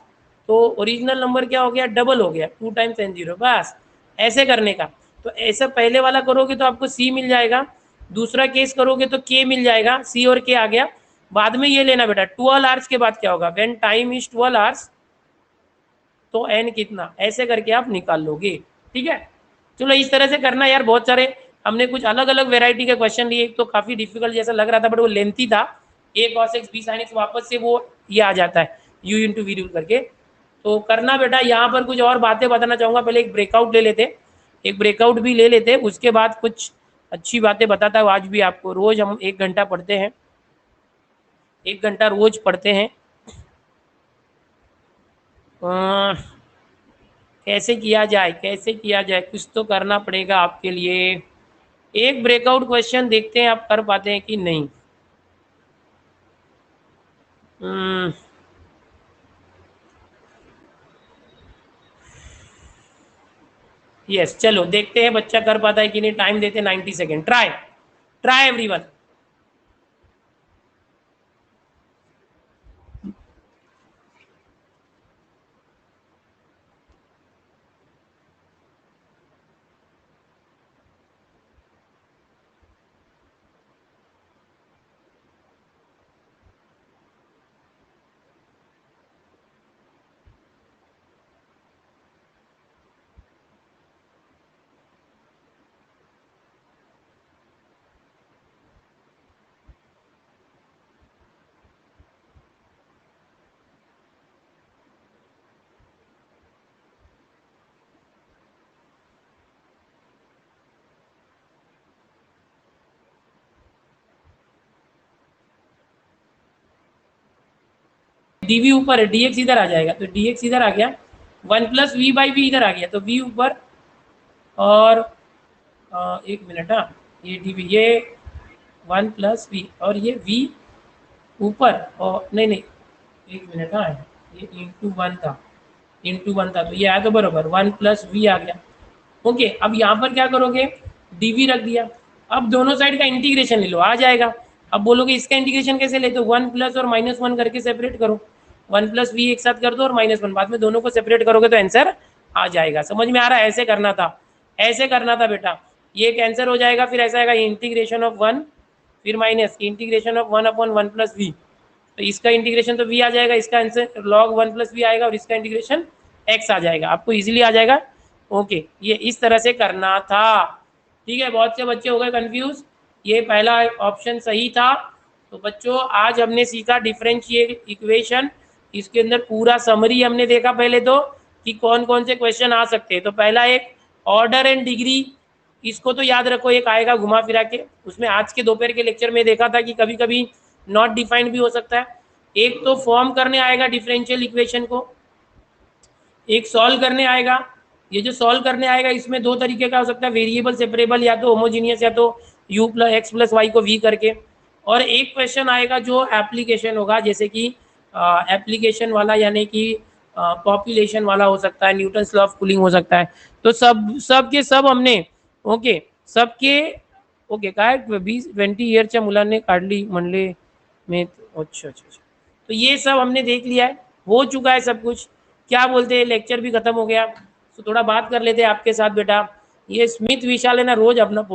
तो ओरिजिनल नंबर क्या हो गया, डबल हो गया, 2 टाइम्स एन जीरो, बस ऐसे करने का। तो ऐसा पहले वाला करोगे तो आपको सी मिल जाएगा, दूसरा केस करोगे तो के मिल जाएगा, सी और के आ गया। बाद में ये लेना बेटा 12 आवर्स के बाद क्या होगा, व्हेन टाइम इज 12 आवर्स तो एन कितना, ऐसे करके आप निकाल लोगे। ठीक है, चलो इस तरह से करना यार। बहुत सारे हमने कुछ अलग अलग वेराइटी के क्वेश्चन लिए, एक तो काफी डिफिकल्ट जैसा लग रहा था बट वो लेंथी था, a cos x b sine x, वापस से वो ये आ जाता है यू इंटू वी रूल करके। तो करना बेटा। यहाँ पर कुछ और बातें बताना चाहूंगा, पहले एक ब्रेकआउट ले लेते, एक ब्रेकआउट भी ले लेते, उसके बाद कुछ अच्छी बातें बताता हूँ आज भी आपको। रोज हम 1 घंटा पढ़ते हैं, 1 घंटा रोज पढ़ते हैं। कैसे किया जाए, कैसे किया जाए, कुछ तो करना पड़ेगा आपके लिए। एक ब्रेकआउट क्वेश्चन देखते हैं आप कर पाते हैं कि नहीं। यस, चलो देखते हैं बच्चा कर पाता है कि नहीं। टाइम देते 90 second, try try everyone. D v ऊपर है, डीएक्स इधर आ जाएगा, तो डीएक्स इधर आ गया, 1 प्लस वी बाई वी इधर आ गया, तो वी ऊपर और एक मिनट, हाँ ये डीवी, ये 1 प्लस वी और ये वी ऊपर, और नहीं नहीं एक मिनट, हाँ ये इंटू 1 था, इंटू 1 था, तो ये आया तो बरोबर 1 प्लस वी आ गया। ओके, अब यहाँ पर क्या करोगे, डीवी रख दिया। अब दोनों साइड का इंटीग्रेशन ले लो, आ जाएगा। अब बोलोगे इसका इंटीग्रेशन कैसे लेते हो, 1 प्लस और -1 करके सेपरेट करो, 1 प्लस वी एक साथ कर दो और -1, बाद में दोनों को सेपरेट करोगे तो आंसर आ जाएगा। समझ में आ रहा है, ऐसे करना था, ऐसे करना था बेटा। ये कैंसर हो जाएगा, फिर ऐसा आएगा इंटीग्रेशन ऑफ 1 फिर minus integration of 1 upon 1 plus v, तो इसका इंटीग्रेशन तो v आ जाएगा, इसका आंसर log 1 प्लस वी आएगा और इसका इंटीग्रेशन x आ जाएगा, आपको इजीली आ जाएगा। ओके, ये इस तरह से करना था। ठीक है, बहुत से बच्चे हो गए कंफ्यूज, ये पहला ऑप्शन सही था। तो बच्चों आज हमने सीखा डिफरेंशियल इक्वेशन, इसके अंदर पूरा समरी हमने देखा पहले तो कि कौन कौन से क्वेश्चन आ सकते हैं। तो पहला एक ऑर्डर एंड डिग्री, इसको तो याद रखो, एक आएगा घुमा फिरा के, उसमें आज के दोपहर के लेक्चर में देखा था कि कभी कभी नॉट डिफाइंड भी हो सकता है। एक तो फॉर्म करने आएगा डिफरेंशियल इक्वेशन को, एक सॉल्व करने आएगा। ये जो सॉल्व करने आएगा इसमें दो तरीके का हो सकता है, वेरिएबल सेपरेबल या तो होमोजीनियस या तो u plus x plus y को v करके। और एक क्वेश्चन आएगा जो एप्लीकेशन होगा, जैसे कि एप्लीकेशन वाला, यानी कि पॉपुलेशन वाला हो सकता है, न्यूटन्स लॉ ऑफ कूलिंग हो सकता है। तो सब के सब हमने ओके सबके ओके काय 20-20 इयरच्या मुलांनी काढली म्हणले में अच्छा अच्छा अच्छा, तो ये सब हमने देख लिया है, हो चुका है सब कुछ। क्या बोलते हैं, लेक्चर भी खत्म हो गया, तो थोड़ा बात कर लेते हैं आपके साथ बेटा। ये स्मिथ विशाल है ना, रोज अपना